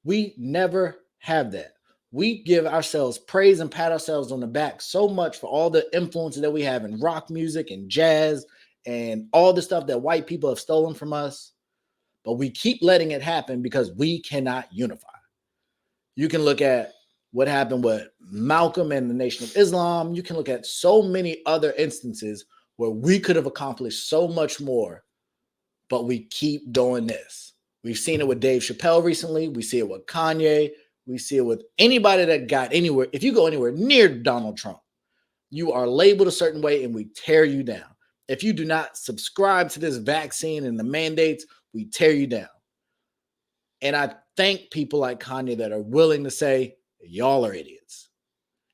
[SPEAKER 2] We never have that. We give ourselves praise and pat ourselves on the back so much for all the influence that we have in rock music and jazz and all the stuff that white people have stolen from us. But we keep letting it happen because we cannot unify. You can look at what happened with Malcolm and the Nation of Islam. You can look at so many other instances where we could have accomplished so much more, but we keep doing this. We've seen it with Dave Chappelle recently. We see it with Kanye. We see it with anybody that got anywhere. If you go anywhere near Donald Trump, you are labeled a certain way and we tear you down. If you do not subscribe to this vaccine and the mandates, we tear you down. And I thank people like Kanye that are willing to say, y'all are idiots.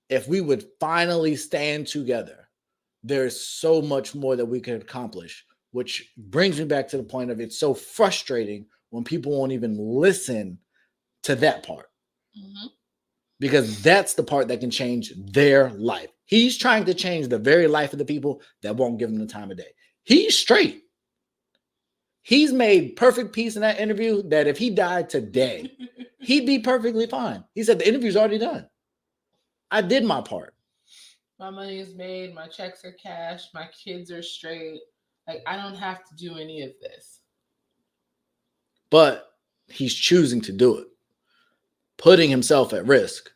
[SPEAKER 2] If we would finally stand together, there's so much more that we could accomplish, which brings me back to the point of it's so frustrating when people won't even listen to that part. Mm-hmm. Because that's the part that can change their life. He's trying to change the very life of the people that won't give him the time of day. He's straight. He's made perfect peace in that interview that if he died today, he'd be perfectly fine. He said the interview's already done. I did my part.
[SPEAKER 3] My money is made. My checks are cashed. My kids are straight. Like, I don't have to do any of this.
[SPEAKER 2] But he's choosing to do it, putting himself at risk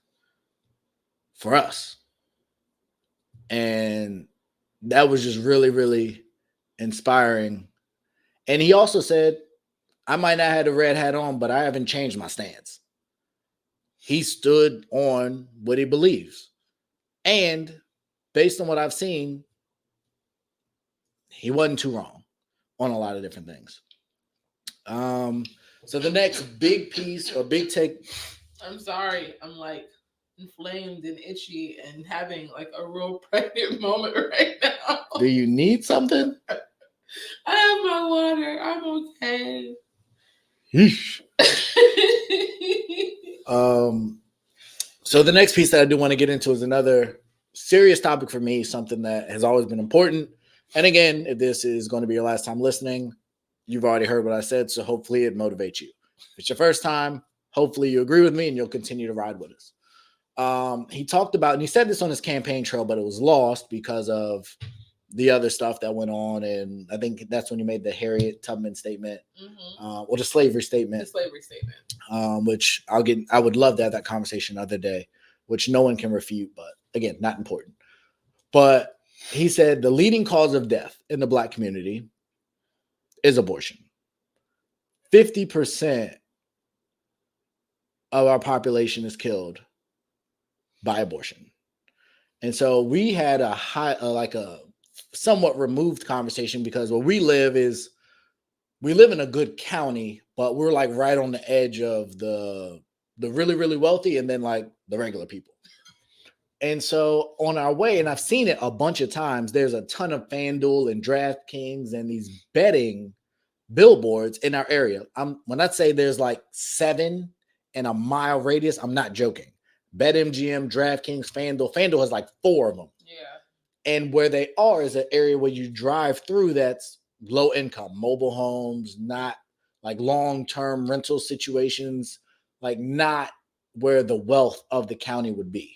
[SPEAKER 2] for us. And that was just really, really inspiring. And he also said, I might not have the red hat on, but I haven't changed my stance. He stood on what he believes. And based on what I've seen, he wasn't too wrong on a lot of different things. So the next big piece or big take.
[SPEAKER 3] I'm sorry. I'm like inflamed and itchy and having like a real pregnant moment right now.
[SPEAKER 2] Do you need something?
[SPEAKER 3] I have my water. I'm okay.
[SPEAKER 2] Yeesh. So the next piece that I do want to get into is another serious topic for me, something that has always been important. And again, if this is going to be your last time listening, you've already heard what I said, so hopefully it motivates you. If it's your first time, hopefully you agree with me and you'll continue to ride with us. He talked about, and he said this on his campaign trail, but it was lost because of the other stuff that went on. And I think that's when he made the Harriet Tubman statement, or the slavery statement.
[SPEAKER 3] The slavery statement.
[SPEAKER 2] Which I would love to have that conversation another day, which no one can refute, but again, not important. But he said the leading cause of death in the Black community is abortion. 50% of our population is killed by abortion. And so we had a somewhat removed conversation, because where we live in a good county, but we're like right on the edge of the really, really wealthy and then like the regular people. And so on our way, and I've seen it a bunch of times, there's a ton of FanDuel and DraftKings and these betting billboards in our area. When I say there's like 7 in a mile radius, I'm not joking. BetMGM, DraftKings, FanDuel has like 4 of them.
[SPEAKER 3] Yeah.
[SPEAKER 2] And where they are is an area where you drive through that's low income, mobile homes, not like long-term rental situations, like not where the wealth of the county would be.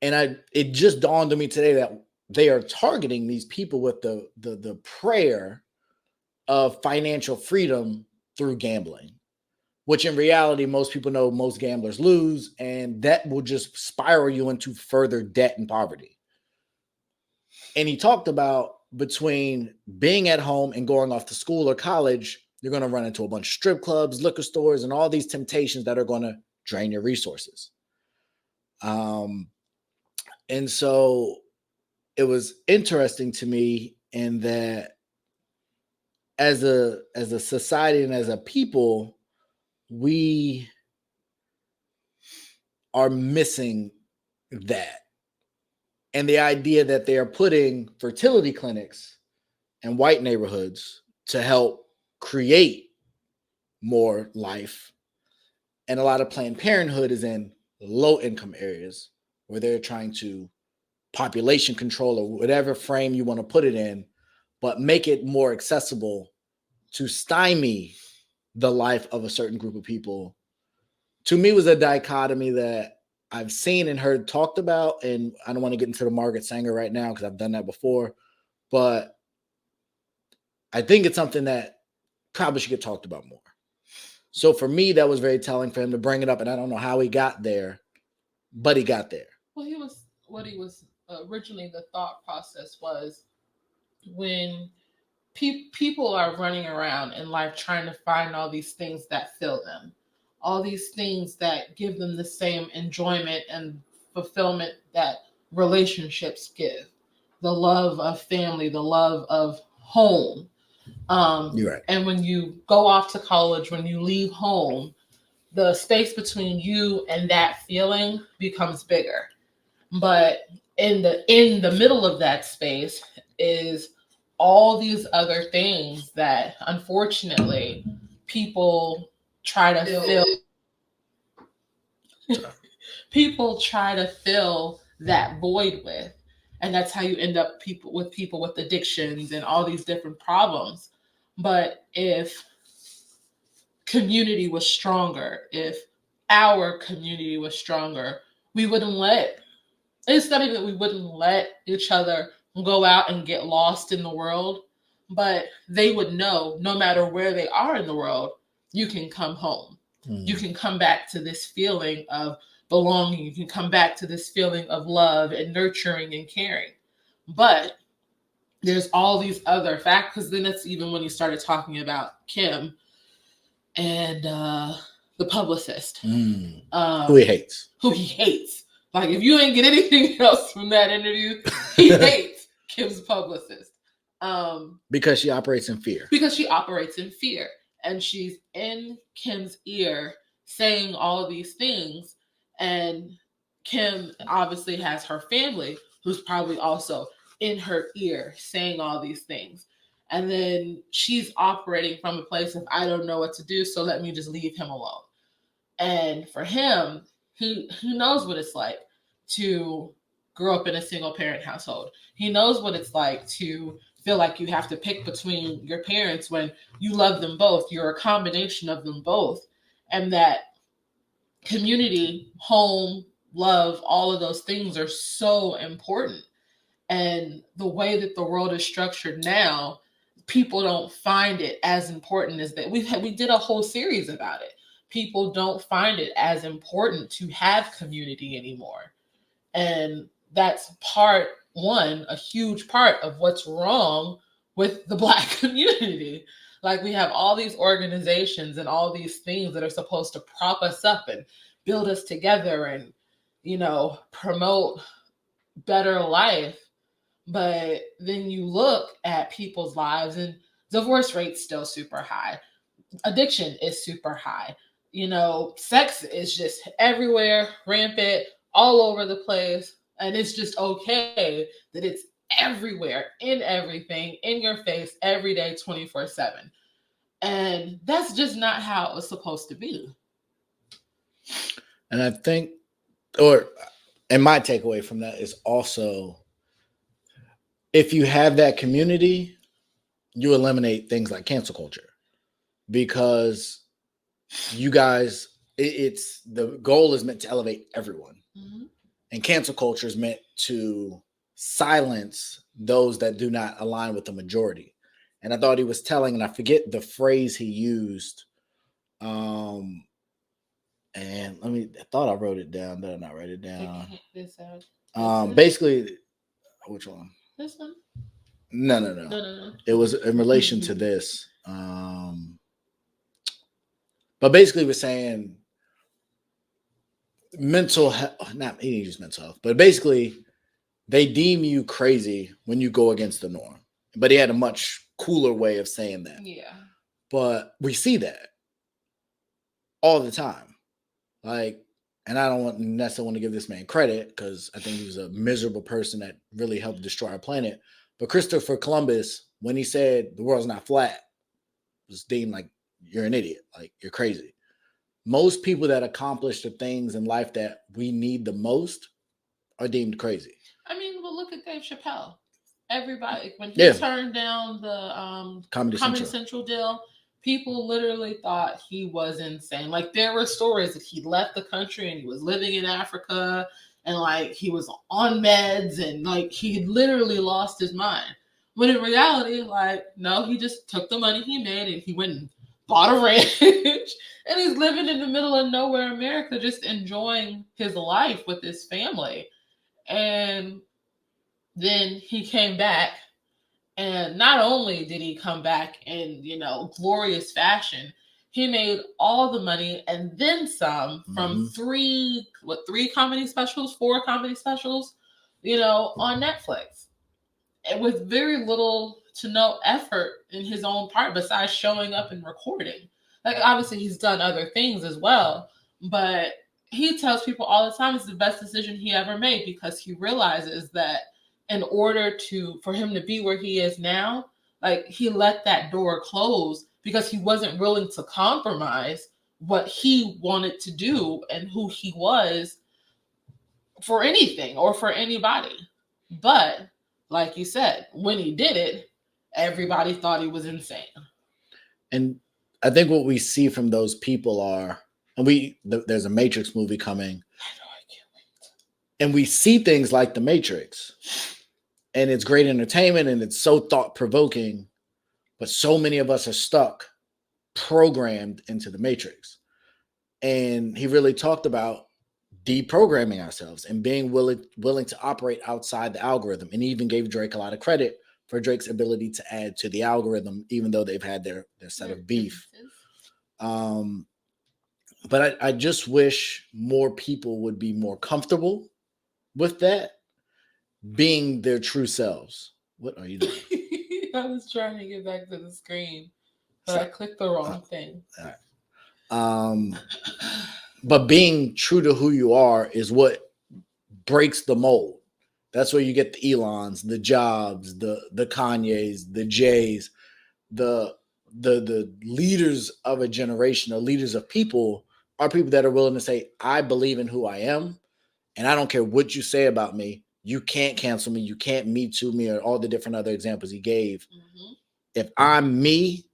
[SPEAKER 2] And it just dawned on me today that they are targeting these people with the prayer of financial freedom through gambling, which in reality, most people know most gamblers lose, and that will just spiral you into further debt and poverty. And he talked about between being at home and going off to school or college, you're going to run into a bunch of strip clubs, liquor stores, and all these temptations that are going to drain your resources. And so it was interesting to me in that as a society and as a people, we are missing that. And the idea that they are putting fertility clinics in white neighborhoods to help create more life. And a lot of Planned Parenthood is in low income areas where they're trying to population control or whatever frame you want to put it in, but make it more accessible to stymie the life of a certain group of people. To me, was a dichotomy that I've seen and heard talked about. And I don't want to get into the Margaret Sanger right now because I've done that before, but I think it's something that probably should get talked about more. So for me, that was very telling for him to bring it up. And I don't know how he got there, but he got there.
[SPEAKER 3] Well, originally the thought process was when people are running around in life trying to find all these things that fill them, all these things that give them the same enjoyment and fulfillment that relationships give, the love of family, the love of home.
[SPEAKER 2] You're right.
[SPEAKER 3] And when you go off to college, when you leave home, the space between you and that feeling becomes bigger. But in the middle of that space is all these other things that unfortunately people try to fill. People try to fill that void with. And that's how you end up people with addictions and all these different problems. But if community was stronger, if our community was stronger, we wouldn't let each other go out and get lost in the world, but they would know no matter where they are in the world, you can come home. You can come back to this feeling of belonging. You can come back to this feeling of love and nurturing and caring. But there's all these other facts, because then that's even when he started talking about Kim and the publicist.
[SPEAKER 2] Who he hates.
[SPEAKER 3] Like, if you ain't get anything else from that interview, he hates Kim's publicist.
[SPEAKER 2] Because she operates in fear.
[SPEAKER 3] And she's in Kim's ear saying all these things. And Kim obviously has her family who's probably also in her ear saying all these things. And then she's operating from a place of, I don't know what to do, so let me just leave him alone. And for him, he knows what it's like to grow up in a single parent household. He knows what it's like to feel like you have to pick between your parents when you love them both. You're a combination of them both. And that community, home, love, all of those things are so important. And the way that the world is structured now, people don't find it as important as that. We did a whole series about it. People don't find it as important to have community anymore. And that's a huge part of what's wrong with the Black community. Like, we have all these organizations and all these things that are supposed to prop us up and build us together and, promote better life. But then you look at people's lives and divorce rate's still super high. Addiction is super high. Sex is just everywhere, rampant, all over the place. And it's just okay that it's everywhere, in everything, in your face, every day, 24/7. And that's just not how it was supposed to be.
[SPEAKER 2] And I think, and my takeaway from that is also, if you have that community, you eliminate things like cancel culture, because you guys, it's the goal is meant to elevate everyone. Mm-hmm. And cancel culture is meant to silence those that do not align with the majority. And I thought he was telling, and I forget the phrase he used. And I thought I wrote it down. Did I not write it down? Basically, which one?
[SPEAKER 3] This one?
[SPEAKER 2] No. It was in relation to this. But basically, we're saying mental health, not just mental health, but basically, they deem you crazy when you go against the norm. But he had a much cooler way of saying that.
[SPEAKER 3] Yeah.
[SPEAKER 2] But we see that all the time. And I don't necessarily want to give this man credit, because I think he was a miserable person that really helped destroy our planet. But Christopher Columbus, when he said the world's not flat, was deemed like, you're an idiot, like you're crazy. Most people that accomplish the things in life that we need the most are deemed crazy.
[SPEAKER 3] Well, look at Dave Chappelle. Everybody, when he turned down the Comedy Central deal, people literally thought he was insane. Like, there were stories that he left the country and he was living in Africa, and like he was on meds, and like he literally lost his mind. When in reality, no, he just took the money he made and he went and bought a ranch, and he's living in the middle of nowhere, America, just enjoying his life with his family. And then he came back, and not only did he come back in, glorious fashion, he made all the money and then some from four comedy specials, on Netflix. And with very little to no effort in his own part besides showing up and recording. Like, obviously he's done other things as well, but he tells people all the time it's the best decision he ever made, because he realizes that in order for him to be where he is now, like, he let that door close because he wasn't willing to compromise what he wanted to do and who he was for anything or for anybody. But like you said, when he did it, everybody thought he was insane.
[SPEAKER 2] And I think what we see from those people are, and there's a Matrix movie coming.
[SPEAKER 3] I know, I can't wait.
[SPEAKER 2] And we see things like the Matrix, and it's great entertainment and it's so thought-provoking, but so many of us are stuck, programmed into the Matrix. And he really talked about deprogramming ourselves and being willing to operate outside the algorithm. And he even gave Drake a lot of credit for Drake's ability to add to the algorithm, even though they've had their set of beef. But I just wish more people would be more comfortable with that, being their true selves. What are you doing?
[SPEAKER 3] I was trying to get back to the screen, but I clicked the wrong thing.
[SPEAKER 2] All right. But being true to who you are is what breaks the mold. That's where you get the Elons, the Jobs, the Kanyes, the Jays, the leaders of a generation, the leaders of people are people that are willing to say, I believe in who I am, and I don't care what you say about me. You can't cancel me. You can't Me Too me, or all the different other examples he gave. Mm-hmm. If I'm me,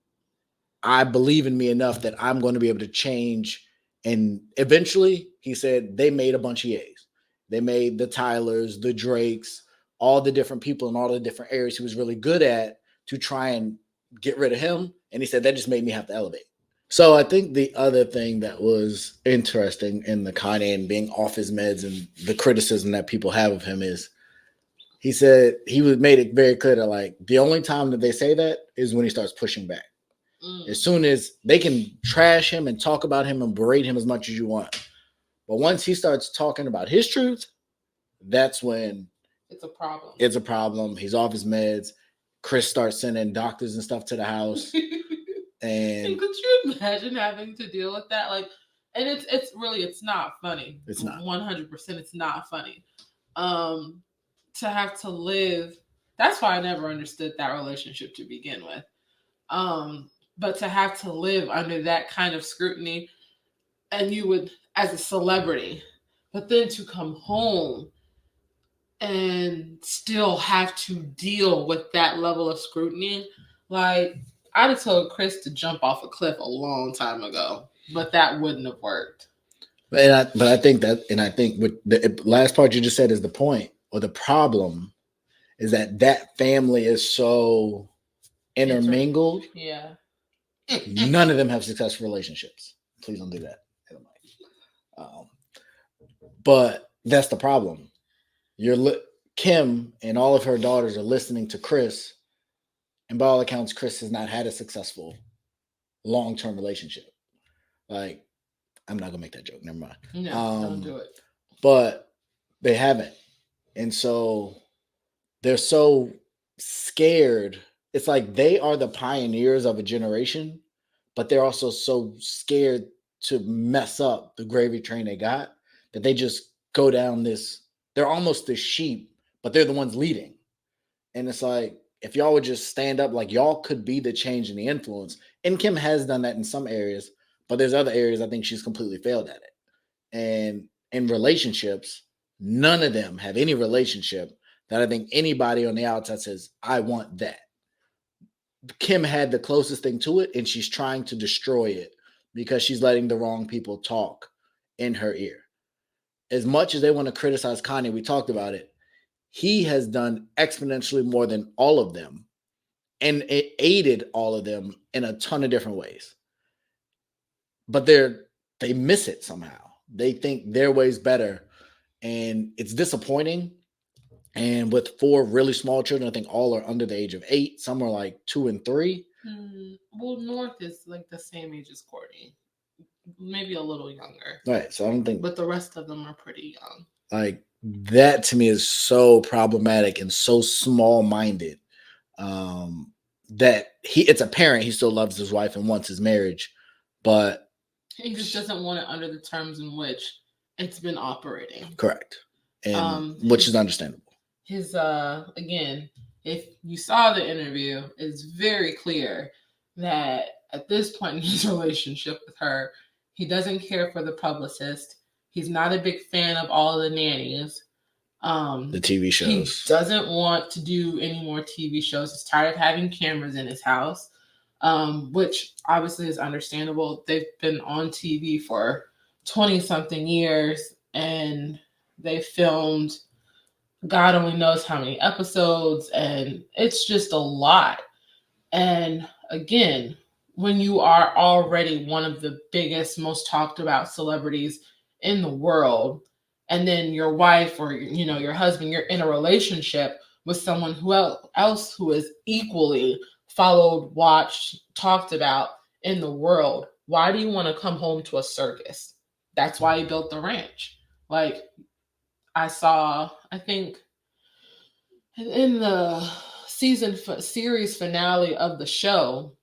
[SPEAKER 2] I believe in me enough that I'm going to be able to change. And eventually, he said, they made a bunch of Ye's. They made the Tylers, the Drakes, all the different people in all the different areas he was really good at to try and get rid of him. And he said that just made me have to elevate. So I think the other thing that was interesting in the Kanye and being off his meds and the criticism that people have of him is he said he made it very clear that like the only time that they say that is when he starts pushing back. As soon as they can trash him and talk about him and berate him as much as you want. But once he starts talking about his truth, that's when
[SPEAKER 3] it's a problem.
[SPEAKER 2] It's a problem. He's off his meds. Chris starts sending doctors and stuff to the house. And
[SPEAKER 3] could you imagine having to deal with that? Like, and it's really, it's not funny.
[SPEAKER 2] It's not
[SPEAKER 3] 100%. It's not funny. To have to live. That's why I never understood that relationship to begin with. But to have to live under that kind of scrutiny, and you would, as a celebrity, but then to come home and still have to deal with that level of scrutiny, like, I'd have told Chris to jump off a cliff a long time ago, but that wouldn't have worked.
[SPEAKER 2] But I think with the last part you just said is the point, or the problem, is that family is so intermingled.
[SPEAKER 3] Yeah.
[SPEAKER 2] None of them have successful relationships. Please don't do that. But that's the problem. Kim and all of her daughters are listening to Chris, and by all accounts, Chris has not had a successful long-term relationship. Like, I'm not gonna make that joke. Never mind.
[SPEAKER 3] No, don't do it.
[SPEAKER 2] But they haven't, and so they're so scared. It's like they are the pioneers of a generation, but they're also so scared to mess up the gravy train they got that they just go down this. They're almost the sheep, but they're the ones leading. And it's like, if y'all would just stand up, like y'all could be the change and the influence. And Kim has done that in some areas, but there's other areas I think she's completely failed at it. And in relationships, none of them have any relationship that I think anybody on the outside says, I want that. Kim had the closest thing to it, and she's trying to destroy it because she's letting the wrong people talk in her ear. As much as they want to criticize Kanye, we talked about it, he has done exponentially more than all of them, and it aided all of them in a ton of different ways. But they miss it somehow. They think their way's better, and it's disappointing. And with 4 really small children, I think all are under the age of 8. Some are like 2 and 3.
[SPEAKER 3] Well, North is like the same age as Courtney, maybe a little younger.
[SPEAKER 2] Right. So I don't think,
[SPEAKER 3] but the rest of them are pretty young.
[SPEAKER 2] Like, that to me is so problematic and so small-minded that it's apparent he still loves his wife and wants his marriage, but
[SPEAKER 3] he just doesn't want it under the terms in which it's been operating.
[SPEAKER 2] Correct. And which is understandable.
[SPEAKER 3] His again, if you saw the interview, it's very clear that at this point in his relationship with her, he doesn't care for the publicist. He's not a big fan of all the nannies.
[SPEAKER 2] The TV shows.
[SPEAKER 3] He doesn't want to do any more TV shows. He's tired of having cameras in his house, which obviously is understandable. They've been on TV for 20-something years, and they filmed God only knows how many episodes, and it's just a lot. And again, when you are already one of the biggest, most talked about celebrities in the world, and then your wife or your husband, you're in a relationship with someone else who is equally followed, watched, talked about in the world, why do you want to come home to a circus? That's why he built the ranch. Like, I think in the series finale of the show,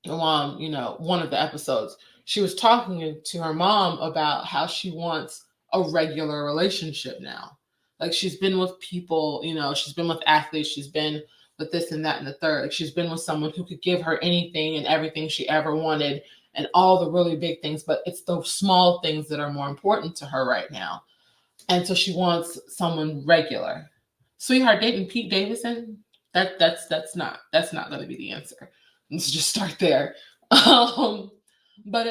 [SPEAKER 3] one of the episodes, she was talking to her mom about how she wants a regular relationship now. Like, she's been with people, she's been with athletes, she's been with this and that and the third. Like, she's been with someone who could give her anything and everything she ever wanted and all the really big things, but it's those small things that are more important to her right now. And so she wants someone regular. Sweetheart, dating Pete Davidson, that's not going to be the answer. Let's just start there. But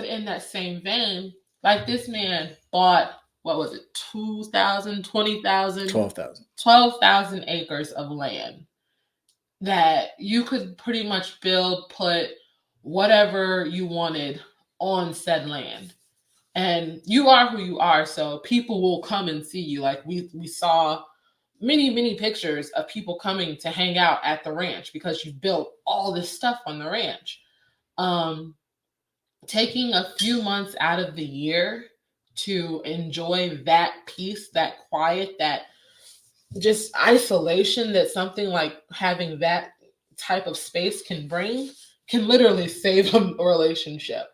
[SPEAKER 3] in that same vein, like, this man bought what was it, 2,000, 20,000?
[SPEAKER 2] 12,000.
[SPEAKER 3] 12,000 acres of land that you could pretty much put whatever you wanted on said land. And you are who you are, so people will come and see you. Like we saw many pictures of people coming to hang out at the ranch because you built all this stuff on the ranch. Taking a few months out of the year to enjoy that peace, that quiet, that just isolation that something like having that type of space can bring can literally save a relationship.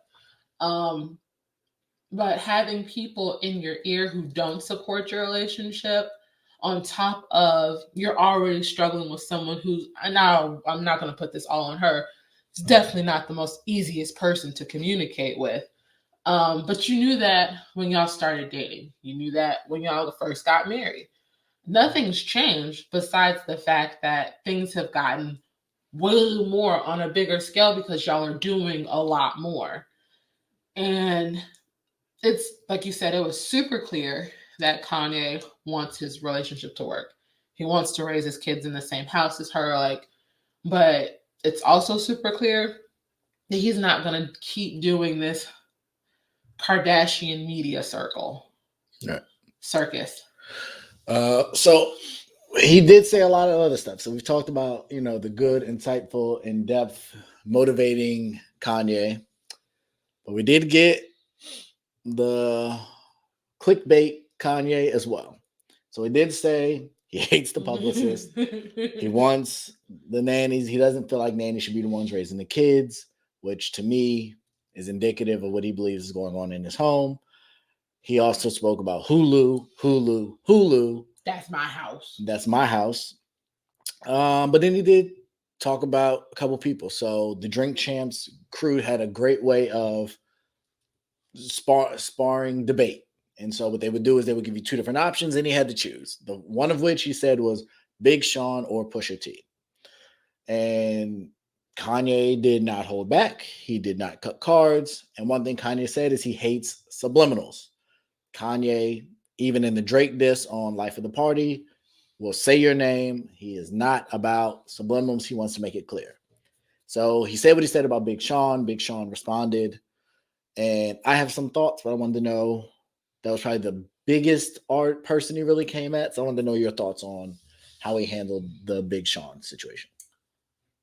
[SPEAKER 3] But having people in your ear who don't support your relationship, on top of you're already struggling with someone who's, now I'm not going to put this all on her, it's definitely not the most easiest person to communicate with. But you knew that when y'all started dating. You knew that when y'all first got married. Nothing's changed besides the fact that things have gotten way more on a bigger scale because y'all are doing a lot more. And it's like you said, it was super clear that Kanye wants his relationship to work. He wants to raise his kids in the same house as her, but it's also super clear that he's not going to keep doing this Kardashian media circus.
[SPEAKER 2] So he did say a lot of other stuff. So we've talked about, the good, insightful, in-depth, motivating Kanye. But we did get the clickbait Kanye as well. So he did say he hates the publicist. He wants the nannies. He doesn't feel like nannies should be the ones raising the kids, which to me is indicative of what he believes is going on in his home. He also spoke about Hulu.
[SPEAKER 3] That's my house.
[SPEAKER 2] But then he did talk about a couple people. So the Drink Champs crew had a great way of sparring debate. And so what they would do is they would give you two different options and he had to choose. The one of which he said was Big Sean or Pusha T. And Kanye did not hold back. He did not cut cards. And one thing Kanye said is he hates subliminals. Kanye, even in the Drake diss on Life of the Party, will say your name. He is not about subliminals. He wants to make it clear. So he said what he said about Big Sean. Big Sean responded. And I have some thoughts, but I wanted to know, that was probably the biggest art person he really came at. So I wanted to know your thoughts on how he handled the Big Sean situation.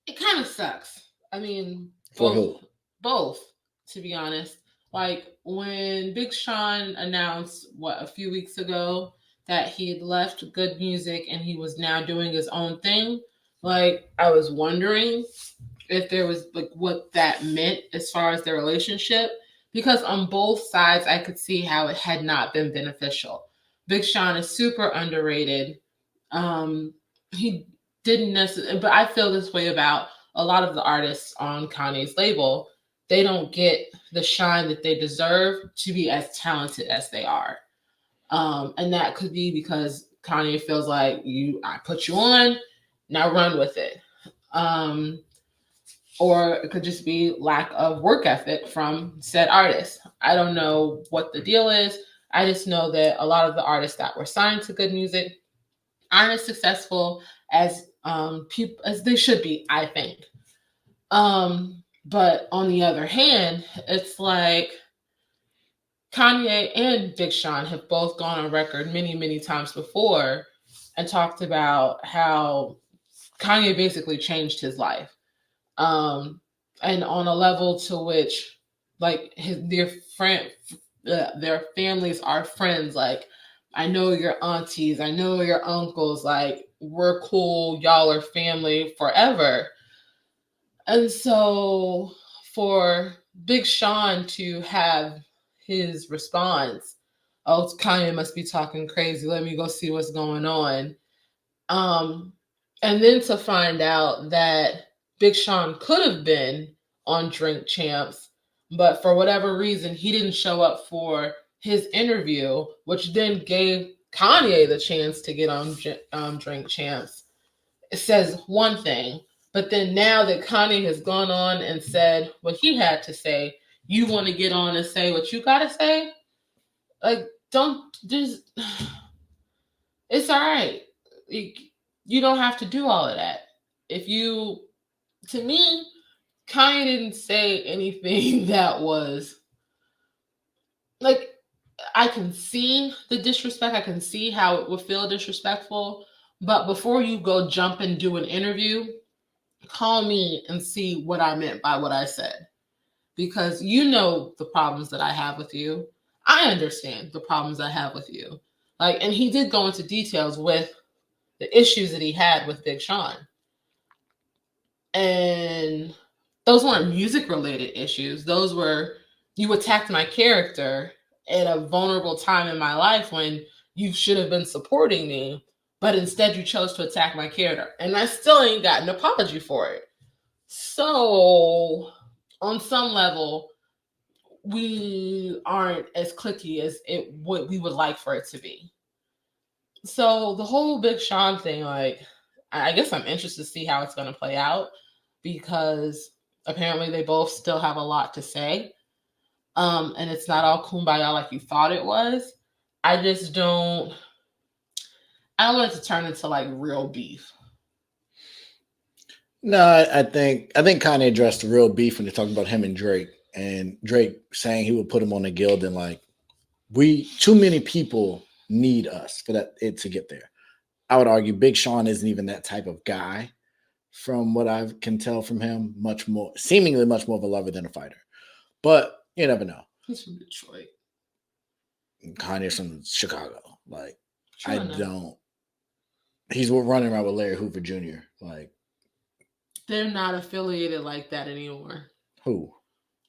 [SPEAKER 3] It kind of sucks. I mean,
[SPEAKER 2] for who?
[SPEAKER 3] Both, to be honest. Like when Big Sean announced, a few weeks ago that he had left Good Music and he was now doing his own thing, I was wondering if there was what that meant as far as their relationship. Because on both sides, I could see how it had not been beneficial. Big Sean is super underrated. He didn't necessarily, but I feel this way about a lot of the artists on Kanye's label. They don't get the shine that they deserve to be as talented as they are. And that could be because Kanye feels like I put you on, now run with it. Or it could just be lack of work ethic from said artists. I don't know what the deal is. I just know that a lot of the artists that were signed to Good Music aren't as successful as as they should be, I think. But on the other hand, it's like Kanye and Big Sean have both gone on record many times before and talked about how Kanye basically changed his life. And on a level to which their families are friends. I know your aunties, I know your uncles, we're cool, y'all are family forever. And so for Big Sean to have his response, oh, Kanye must be talking crazy, let me go see what's going on. And then to find out that Big Sean could have been on Drink Champs, but for whatever reason, he didn't show up for his interview, which then gave Kanye the chance to get on Drink Champs. It says one thing, but then now that Kanye has gone on and said what he had to say, you want to get on and say what you got to say? don't just. It's all right. You don't have to do all of that. If you, to me, Kanye didn't say anything that was like, I can see the disrespect. I can see how it would feel disrespectful. But before you go jump and do an interview, call me and see what I meant by what I said. Because you know the problems that I have with you. I understand the problems I have with you. Like, and he did go into details with the issues that he had with Big Sean. And those weren't music related issues. Those were, you attacked my character at a vulnerable time in my life when you should have been supporting me, but instead you chose to attack my character. And I still ain't got an apology for it. So, on some level, we aren't as cliquey as it what we would like for it to be. So the whole Big Sean thing, like, I guess I'm interested to see how it's going to play out because apparently they both still have a lot to say. And it's not all kumbaya like you thought it was. I just don't. I don't want it to turn into like real beef.
[SPEAKER 2] No, I think Kanye addressed the real beef when they talked about him and Drake saying he would put him on the guild and like too many people need us for it to get there. I would argue Big Sean isn't even that type of guy, from what I can tell from him. Seemingly much more of a lover than a fighter, but you never know.
[SPEAKER 3] He's from Detroit.
[SPEAKER 2] Kanye's from Chicago. Like, I don't. He's running around with Larry Hoover Jr. Like,
[SPEAKER 3] they're not affiliated like that anymore.
[SPEAKER 2] Who?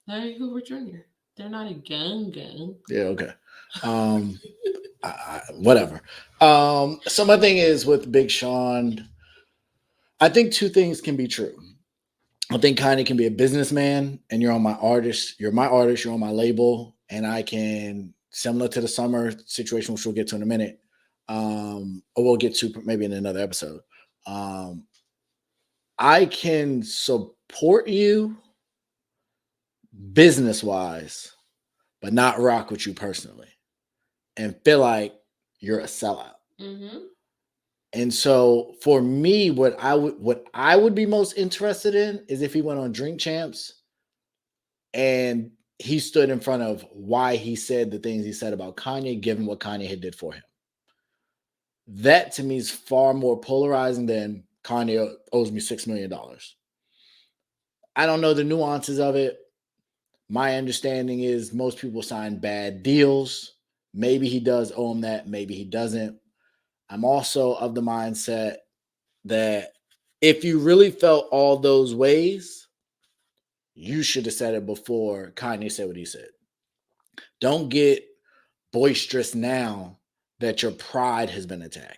[SPEAKER 3] Larry Hoover Jr. They're not a gang.
[SPEAKER 2] Yeah, okay. Whatever. So my thing is with Big Sean, I think two things can be true. I think Kanye can be a businessman, and you're my artist, you're on my label, and I can, similar to the summer situation, which we'll get to in a minute, or we'll get to maybe in another episode. I can support you business-wise, but not rock with you personally, and feel like you're a sellout.
[SPEAKER 3] Mm-hmm.
[SPEAKER 2] And so for me, what I would be most interested in is if he went on Drink Champs and he stood in front of why he said the things he said about Kanye, given what Kanye had did for him. That to me is far more polarizing than Kanye owes me $6 million. I don't know the nuances of it. My understanding is most people sign bad deals. Maybe he does owe him that. Maybe he doesn't. I'm also of the mindset that if you really felt all those ways, you should have said it before Kanye said what he said. Don't get boisterous now that your pride has been attacked.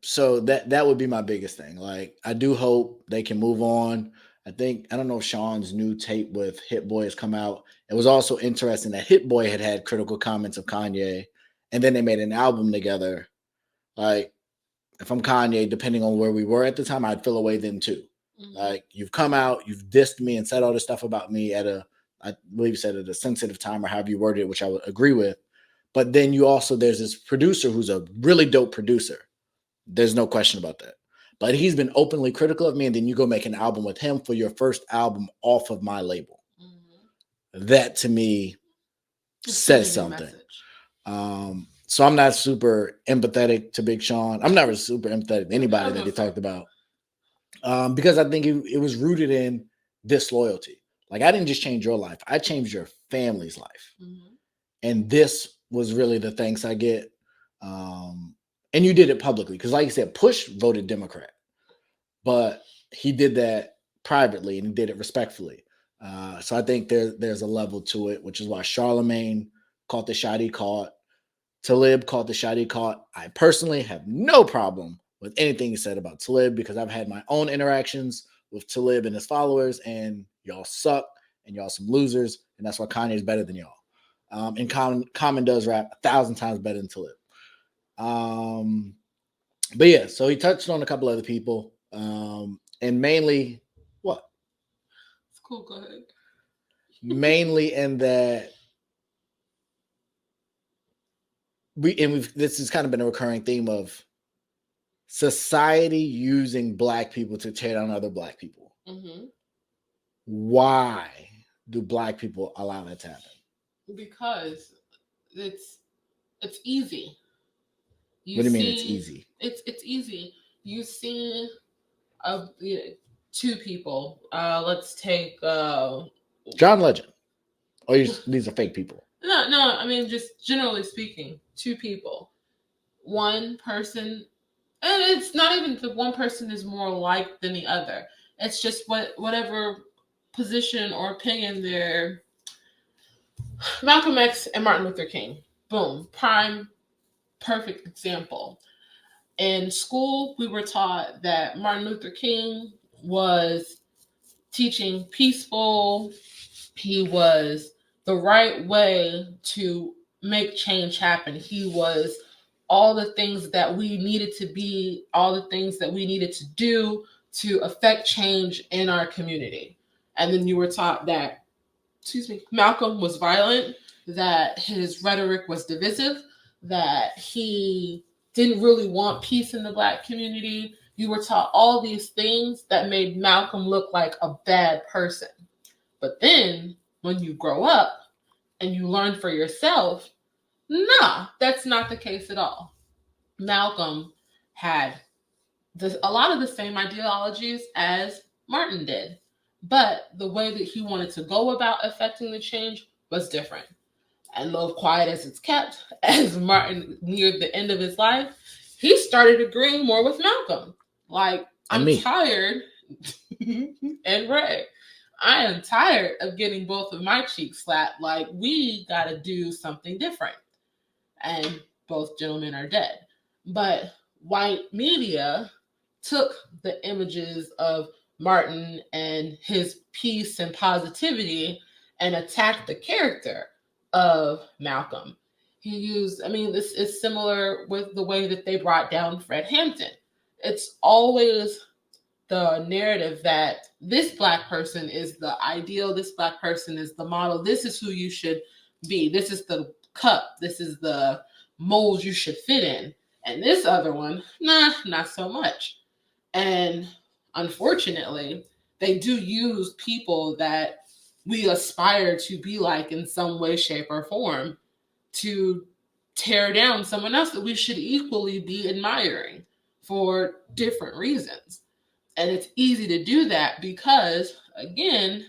[SPEAKER 2] So that would be my biggest thing. Like, I do hope they can move on. I don't know if Sean's new tape with Hit Boy has come out. It was also interesting that Hit Boy had critical comments of Kanye, and then they made an album together. Like, if I'm Kanye, depending on where we were at the time, I'd feel away then too. Mm-hmm. Like, you've come out, you've dissed me and said all this stuff about me I believe you said at a sensitive time, or however you worded it, which I would agree with. But then there's this producer who's a really dope producer. There's no question about that. But he's been openly critical of me, and then you go make an album with him for your first album off of my label. Mm-hmm. That to me says something. So I'm not super empathetic to Big Sean. I'm never super empathetic to anybody that he talked about. Because I think it was rooted in disloyalty. Like, I didn't just change your life. I changed your family's life. Mm-hmm. And this was really the thanks I get. And you did it publicly. Because like you said, Push voted Democrat. But he did that privately, and he did it respectfully. So I think there's a level to it, which is why Charlemagne caught the shot he caught. Talib caught the shot he caught. I personally have no problem with anything he said about Talib, because I've had my own interactions with Talib and his followers, and y'all suck, and y'all some losers, and that's why Kanye is better than y'all. And Common does rap 1,000 times better than Talib. But yeah, so he touched on a couple other people, and mainly what?
[SPEAKER 3] It's cool, go ahead.
[SPEAKER 2] Mainly in that this has kind of been a recurring theme of society using Black people to tear down other Black people.
[SPEAKER 3] Mm-hmm.
[SPEAKER 2] Why do Black people allow that to happen?
[SPEAKER 3] Because it's easy.
[SPEAKER 2] What do you mean it's easy?
[SPEAKER 3] It's easy. You see two people. Let's take
[SPEAKER 2] John Legend. Or these are fake people.
[SPEAKER 3] No. I mean, just generally speaking, two people. One person, and it's not even that one person is more like than the other. It's just whatever position or opinion they're. Malcolm X and Martin Luther King. Boom. Prime, perfect example. In school, we were taught that Martin Luther King was teaching peaceful. He was the right way to make change happen. He was all the things that we needed to be, all the things that we needed to do to affect change in our community. And then you were taught that, Malcolm was violent, that his rhetoric was divisive, that he didn't really want peace in the Black community. You were taught all these things that made Malcolm look like a bad person. But then when you grow up and you learn for yourself, nah, that's not the case at all. Malcolm had a lot of the same ideologies as Martin did, but the way that he wanted to go about affecting the change was different. And Love Quiet as It's Kept, as Martin neared the end of his life, he started agreeing more with Malcolm. Like, I'm tired, and Ray, I am tired of getting both of my cheeks slapped. Like, we got to do something different. And both gentlemen are dead. But white media took the images of Martin and his peace and positivity and attacked the character of Malcolm. He used, this is similar with the way that they brought down Fred Hampton. It's always the narrative that this Black person is the ideal, this Black person is the model, this is who you should be, this is the cup, this is the mold you should fit in. And this other one, nah, not so much. And unfortunately, they do use people that we aspire to be like in some way, shape, or form to tear down someone else that we should equally be admiring for different reasons. And it's easy to do that because, again,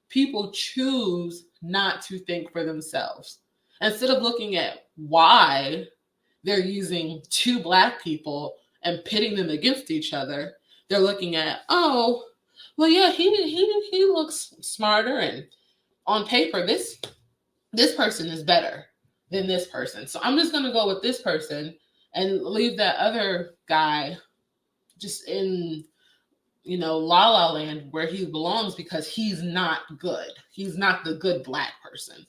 [SPEAKER 3] people choose not to think for themselves. Instead of looking at why they're using two Black people and pitting them against each other, they're looking at, oh, well, yeah, he looks smarter, and on paper, this person is better than this person. So I'm just going to go with this person and leave that other guy just in, La La Land where he belongs because he's not good. He's not the good Black person.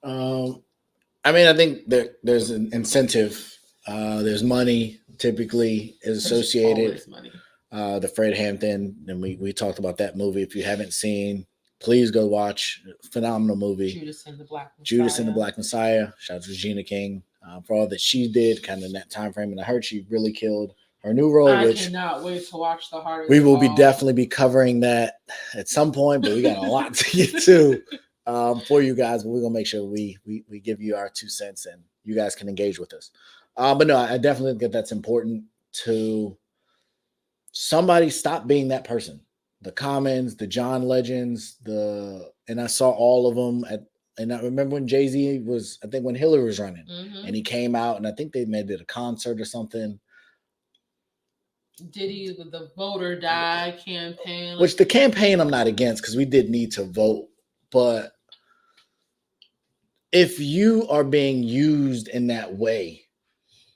[SPEAKER 2] I think there's an incentive. There's money typically is associated.
[SPEAKER 3] There's always money.
[SPEAKER 2] The Fred Hampton, and we talked about that movie. If you haven't seen, please go watch. Phenomenal movie.
[SPEAKER 3] Judas and the
[SPEAKER 2] Black Messiah. Shout out to Regina King for all that she did kind of in that time frame. And I heard she really killed her new role.
[SPEAKER 3] I cannot wait to watch The Heart of
[SPEAKER 2] We will definitely be covering that at some point, but we got a lot to get to for you guys. But we're going to make sure we give you our 2 cents and you guys can engage with us. But no, I definitely think that's important to somebody stop being that person. The Commons, the John Legends, and I saw all of them and I remember when Jay-Z was, I think when Hillary was running, and he came out and I think they did a concert or something.
[SPEAKER 3] Diddy with the Vote or Die campaign.
[SPEAKER 2] Which the campaign I'm not against because we did need to vote. But if you are being used in that way,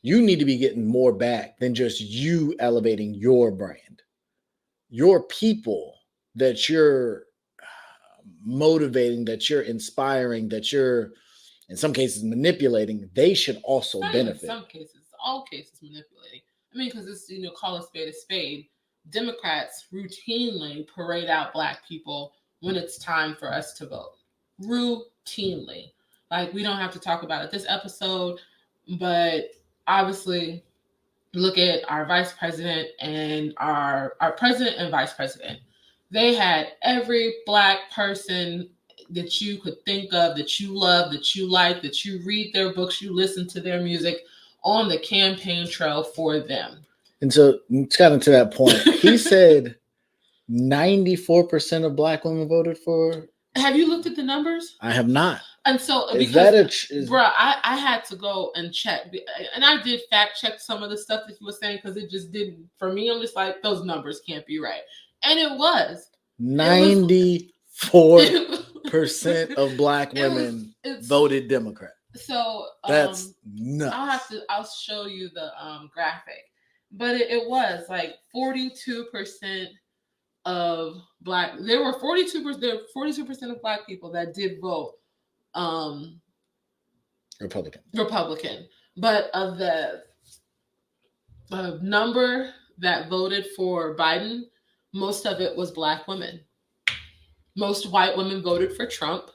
[SPEAKER 2] you need to be getting more back than just you elevating your brand. Your people that you're motivating, that you're inspiring, that you're, in some cases, manipulating, they should also benefit.
[SPEAKER 3] In some cases, all cases manipulating. Because it's, call a spade a spade. Democrats routinely parade out Black people when it's time for us to vote. Routinely. Like, we don't have to talk about it this episode, but obviously, look at our vice president and our president and vice president. They had every Black person that you could think of, that you love, that you like, that you read their books, you listen to their music, on the campaign trail for them.
[SPEAKER 2] And so, it's kind of to that point. He said 94% of Black women voted for.
[SPEAKER 3] Have you looked at the numbers?
[SPEAKER 2] I have not.
[SPEAKER 3] And so,
[SPEAKER 2] is that
[SPEAKER 3] bruh, I had to go and check, and I did fact check some of the stuff that you were saying, because it just didn't, for me, I'm just like, those numbers can't be right. And it was
[SPEAKER 2] 94% of Black women voted Democrat.
[SPEAKER 3] So
[SPEAKER 2] that's nuts.
[SPEAKER 3] I'll show you the graphic, but it was like 42% of Black. There were 42% of Black people that did vote Republican, but of the number that voted for Biden, most of it was Black women. Most white women voted for Trump.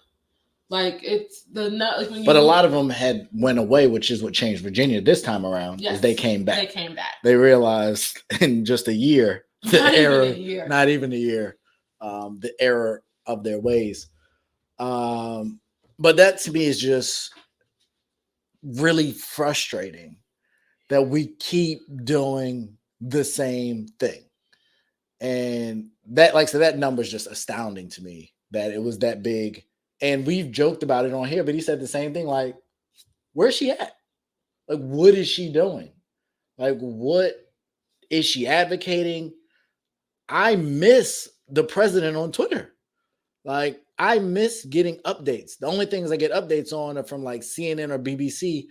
[SPEAKER 3] Like, it's the not like when you.
[SPEAKER 2] But a lot of them had went away, which is what changed Virginia this time around. Yes, is they came back.
[SPEAKER 3] They came back.
[SPEAKER 2] They realized in just a year, not even a year, the error of their ways. But that to me is just really frustrating that we keep doing the same thing. And that, like I said, that number is just astounding to me that it was that big. And we've joked about it on here, but he said the same thing. Like, where's she at? Like, what is she doing? Like, what is she advocating? I miss the president on Twitter. Like, I miss getting updates. The only things I get updates on are from like CNN or BBC,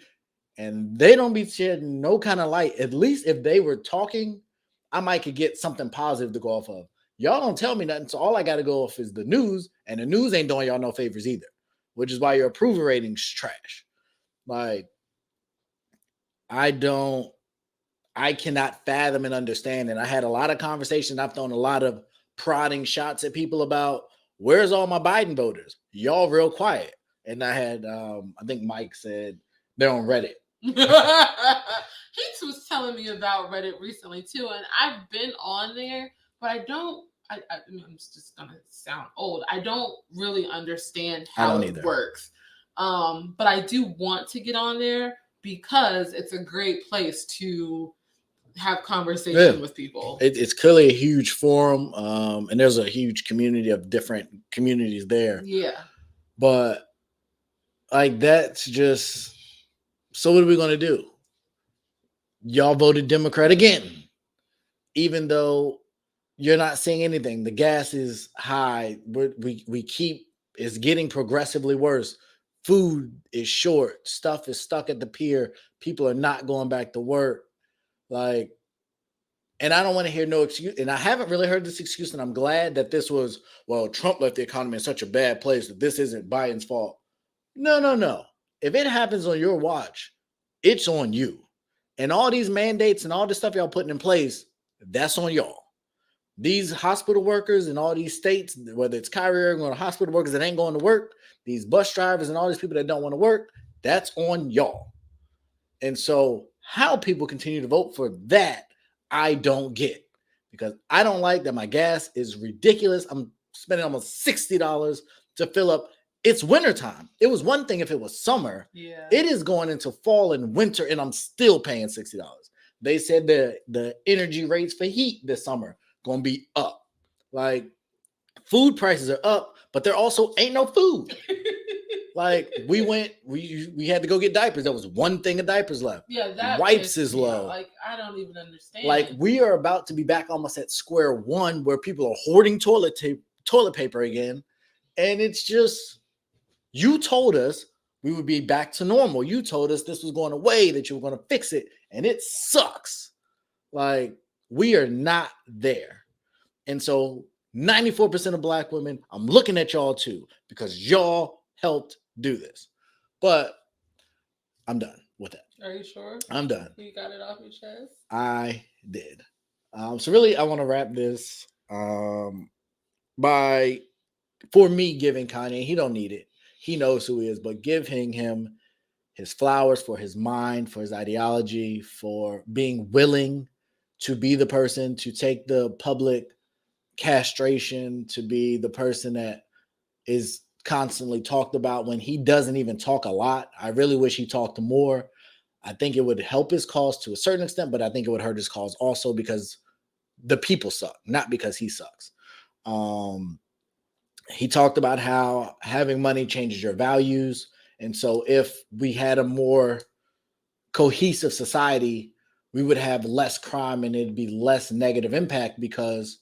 [SPEAKER 2] and they don't be shedding no kind of light. At least if they were talking, I might could get something positive to go off of. Y'all don't tell me nothing, so all I got to go off is the news, and the news ain't doing y'all no favors either, which is why your approval rating's trash. Like, I cannot fathom and understand, and I had a lot of conversations. I've thrown a lot of prodding shots at people about, where's all my Biden voters? Y'all real quiet. And I had, I think Mike said they're on Reddit.
[SPEAKER 3] He was telling me about Reddit recently too, and I've been on there, but I mean, I'm just gonna sound old. I don't really understand how it works. But I do want to get on there because it's a great place to have conversation with people.
[SPEAKER 2] It's clearly a huge forum, and there's a huge community of different communities there.
[SPEAKER 3] Yeah.
[SPEAKER 2] But like, that's just, so what are we going to do? Y'all voted Democrat again, even though you're not seeing anything. The gas is high. It's getting progressively worse. Food is short. Stuff is stuck at the pier. People are not going back to work. Like, and I don't want to hear no excuse. And I haven't really heard this excuse. And I'm glad that this was, well, Trump left the economy in such a bad place that this isn't Biden's fault. No. If it happens on your watch, it's on you. And all these mandates and all this stuff y'all putting in place, that's on y'all. These hospital workers in all these states, whether it's Kyrie or hospital workers that ain't going to work, these bus drivers and all these people that don't want to work, that's on y'all. And so how people continue to vote for that, I don't get, because I don't like that my gas is ridiculous. I'm spending almost $60 to fill up. It's wintertime. It was one thing if it was summer.
[SPEAKER 3] Yeah.
[SPEAKER 2] It is going into fall and winter, and I'm still paying $60. They said the energy rates for heat this summer going to be up. Like, food prices are up, but there also ain't no food. Like, we had to go get diapers. There was one thing of diapers left.
[SPEAKER 3] Yeah, that
[SPEAKER 2] wipes is low.
[SPEAKER 3] Like, I don't even understand.
[SPEAKER 2] Like, we are about to be back almost at square one, where people are hoarding toilet paper again. And it's just, you told us we would be back to normal. You told us this was going away, that you were going to fix it, and it sucks. Like, we are not there. And so 94% of Black women, I'm looking at y'all too, because y'all helped do this. But I'm done with that.
[SPEAKER 3] Are you sure?
[SPEAKER 2] I'm done.
[SPEAKER 3] You got it off your chest?
[SPEAKER 2] I did. So really, I want to wrap this for me giving Kanye, he don't need it. he knows who he is, but giving him his flowers for his mind, for his ideology, for being willing to be the person to take the public castration, to be the person that is constantly talked about when he doesn't even talk a lot. I really wish he talked more. I think it would help his cause to a certain extent, but I think it would hurt his cause also because the people suck, not because he sucks. He talked about how having money changes your values. And so if we had a more cohesive society, we would have less crime and it'd be less negative impact because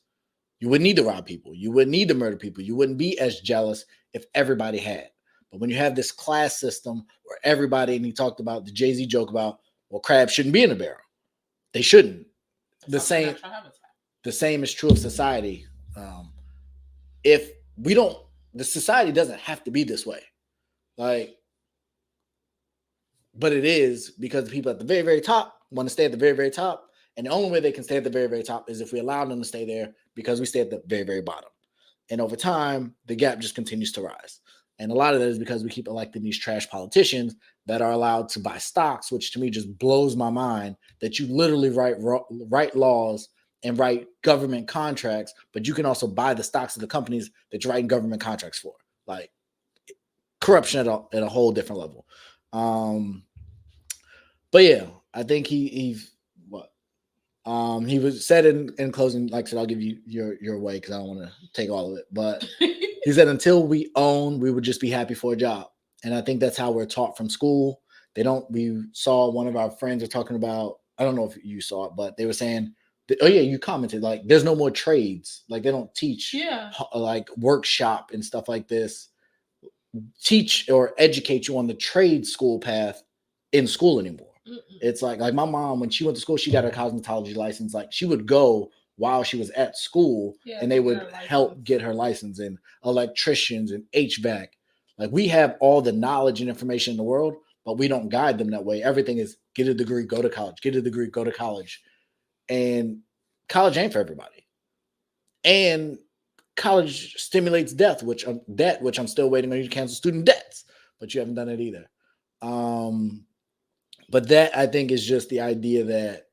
[SPEAKER 2] you wouldn't need to rob people. You wouldn't need to murder people. You wouldn't be as jealous if everybody had. But when you have this class system where everybody, and he talked about the Jay-Z joke about, well, crabs shouldn't be in a barrel. They shouldn't. The same is true of society. If we don't, the society doesn't have to be this way. Like, but it is because the people at the very, very top want to stay at the very, very top. And the only way they can stay at the very, very top is if we allow them to stay there because we stay at the very, very bottom. And over time, the gap just continues to rise. And a lot of that is because we keep electing these trash politicians that are allowed to buy stocks, which to me just blows my mind that you literally write laws and write government contracts, but you can also buy the stocks of the companies that you're writing government contracts for. Like corruption at a whole different level. But yeah, I think he was said in closing, like I said, I'll give you your way because I don't want to take all of it. But he said, until we own, we would just be happy for a job. And I think that's how we're taught from school. We saw one of our friends are talking about, I don't know if you saw it, but they were saying, oh yeah, you commented, like there's no more trades. Like they don't teach like workshop and stuff like this. Teach or educate you on the trade school path in school anymore. It's like my mom, when she went to school, she got her cosmetology license. Like she would go while she was at school and they would help get her license, and electricians and HVAC. Like we have all the knowledge and information in the world, but we don't guide them that way. Everything is get a degree, go to college, get a degree, go to college. And college ain't for everybody. And college stimulates debt, which I'm still waiting on you to cancel student debts, but you haven't done it either. But that I think is just the idea that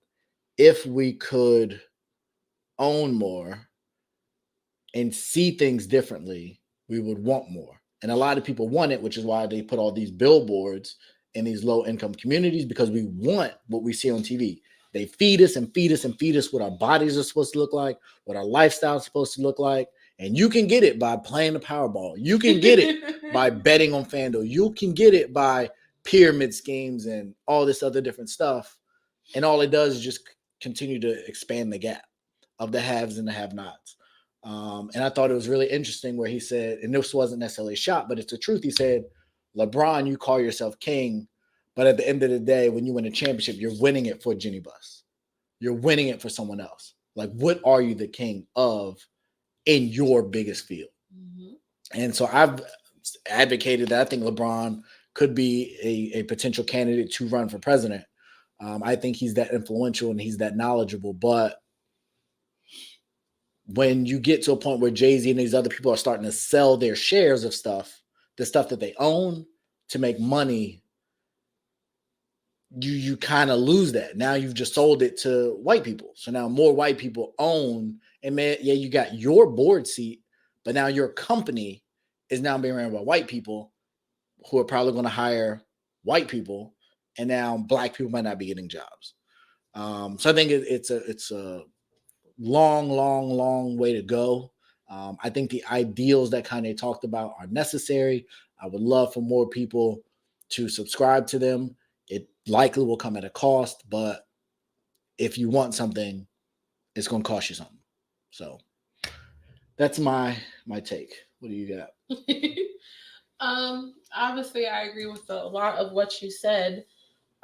[SPEAKER 2] if we could own more and see things differently, we would want more. And a lot of people want it, which is why they put all these billboards in these low income communities, because we want what we see on TV. They feed us and feed us and feed us what our bodies are supposed to look like, what our lifestyle is supposed to look like. And you can get it by playing the Powerball. You can get it by betting on FanDuel. You can get it by pyramid schemes and all this other different stuff. And all it does is just continue to expand the gap of the haves and the have-nots. And I thought it was really interesting where he said, and this wasn't necessarily a shot, but it's the truth. He said, LeBron, you call yourself king, but at the end of the day, when you win a championship, you're winning it for Jenny Buss. You're winning it for someone else. Like, what are you the king of in your biggest field? Mm-hmm. And so I've advocated that I think LeBron could be a potential candidate to run for president. I think he's that influential and he's that knowledgeable. But when you get to a point where Jay-Z and these other people are starting to sell their shares of stuff, the stuff that they own, to make money, you kind of lose that. Now you've just sold it to white people. So now more white people own, and man, yeah, you got your board seat, but now your company is now being ran by white people who are probably going to hire white people, and now black people might not be getting jobs. So I think it's a long way to go. I think the ideals that Kanye talked about are necessary. I would love for more people to subscribe to them. It likely will come at a cost, but if you want something, it's going to cost you something. So that's my take. What do you
[SPEAKER 3] got? Obviously, I agree with a lot of what you said.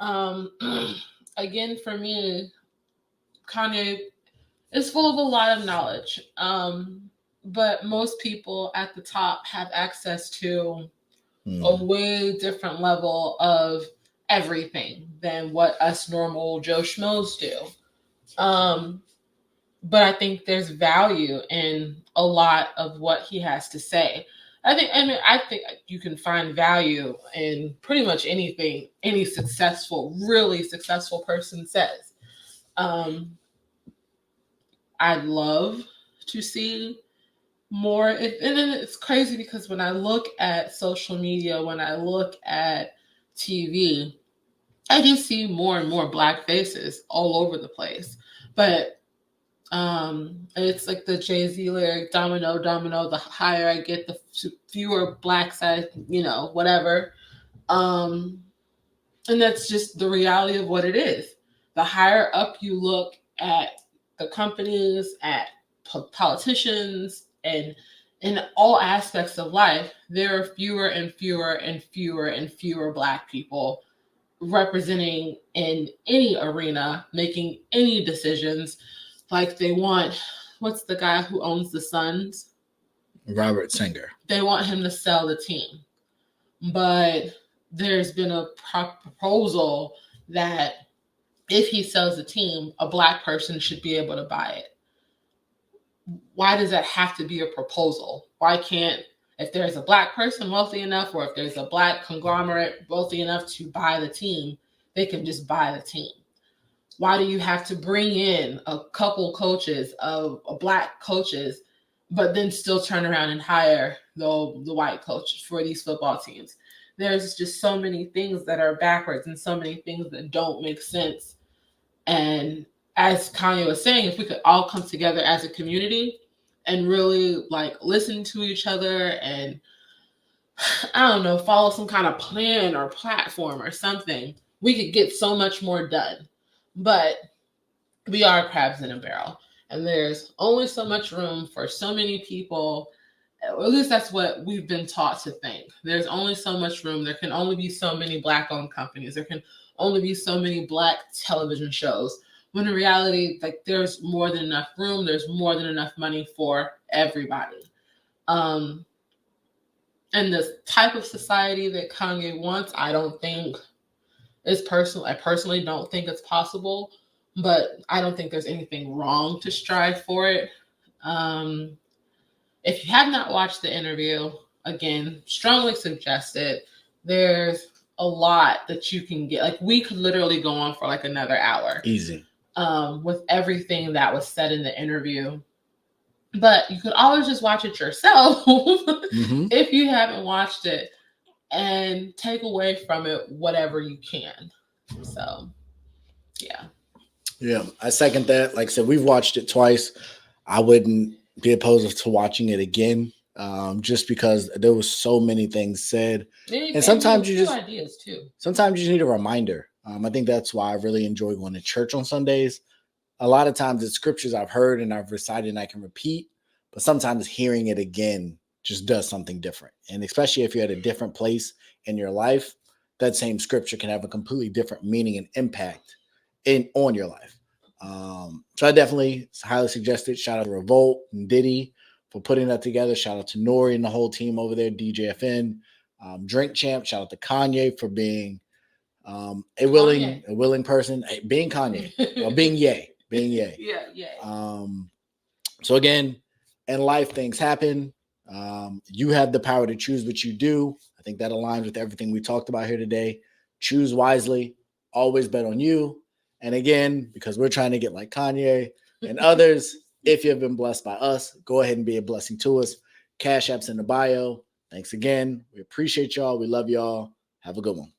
[SPEAKER 3] Again, for me, Kanye is full of a lot of knowledge. But most people at the top have access to a way different level of everything than what us normal Joe Schmoes do. But I think there's value in a lot of what he has to say. I think you can find value in pretty much anything any really successful person says. I'd love to see more. And then it's crazy because when I look at social media, when I look at TV, I do see more and more Black faces all over the place. But it's like the Jay-Z lyric, domino, domino, the higher I get, the fewer Black side, whatever. And that's just the reality of what it is. The higher up you look at the companies, at politicians, and in all aspects of life, there are fewer and fewer and fewer and fewer Black people representing in any arena, making any decisions. Like they want, what's the guy who owns the Suns?
[SPEAKER 2] Robert Singer.
[SPEAKER 3] They want him to sell the team. But there's been a proposal that if he sells the team, a Black person should be able to buy it. Why does that have to be a proposal? Why can't, if there's a Black person wealthy enough, or if there's a Black conglomerate wealthy enough to buy the team, they can just buy the team? Why do you have to bring in a couple coaches of Black coaches, but then still turn around and hire the white coach for these football teams? There's just so many things that are backwards and so many things that don't make sense. And as Kanye was saying, if we could all come together as a community and really listen to each other and, I don't know, follow some kind of plan or platform or something, we could get so much more done. But we are crabs in a barrel, and there's only so much room for so many people. Or at least that's what we've been taught to think. There's only so much room. There can only be so many Black-owned companies. There can only be so many Black television shows. When in reality, there's more than enough room. There's more than enough money for everybody. And the type of society that Kanye wants, I don't think is personal. I personally don't think it's possible, but I don't think there's anything wrong to strive for it. If you have not watched the interview, again, strongly suggest it. There's a lot that you can get. We could literally go on for another hour.
[SPEAKER 2] Easy.
[SPEAKER 3] With everything that was said in the interview. But you could always just watch it yourself if you haven't watched it, and take away from it whatever you can. So, yeah.
[SPEAKER 2] Yeah, I second that. Like I said, we've watched it twice. I wouldn't be opposed to watching it again, just because there was so many things said. And sometimes you just
[SPEAKER 3] ideas too.
[SPEAKER 2] Sometimes you just need a reminder. I think that's why I really enjoy going to church on Sundays. A lot of times it's scriptures I've heard and I've recited and I can repeat, but sometimes hearing it again just does something different. And especially if you're at a different place in your life, that same scripture can have a completely different meaning and impact on your life. So I definitely highly suggest it. Shout out to Revolt and Diddy for putting that together. Shout out to Nori and the whole team over there, DJFN, Drink Champ. Shout out to Kanye for being a willing person, being Kanye, or being Ye.
[SPEAKER 3] Yeah.
[SPEAKER 2] So again, in life, things happen. You have the power to choose what you do. I think that aligns with everything we talked about here today. Choose wisely. Always bet on you. And again, because we're trying to get like Kanye and others, if you've been blessed by us, go ahead and be a blessing to us. Cash App's in the bio. Thanks again. We appreciate y'all. We love y'all. Have a good one.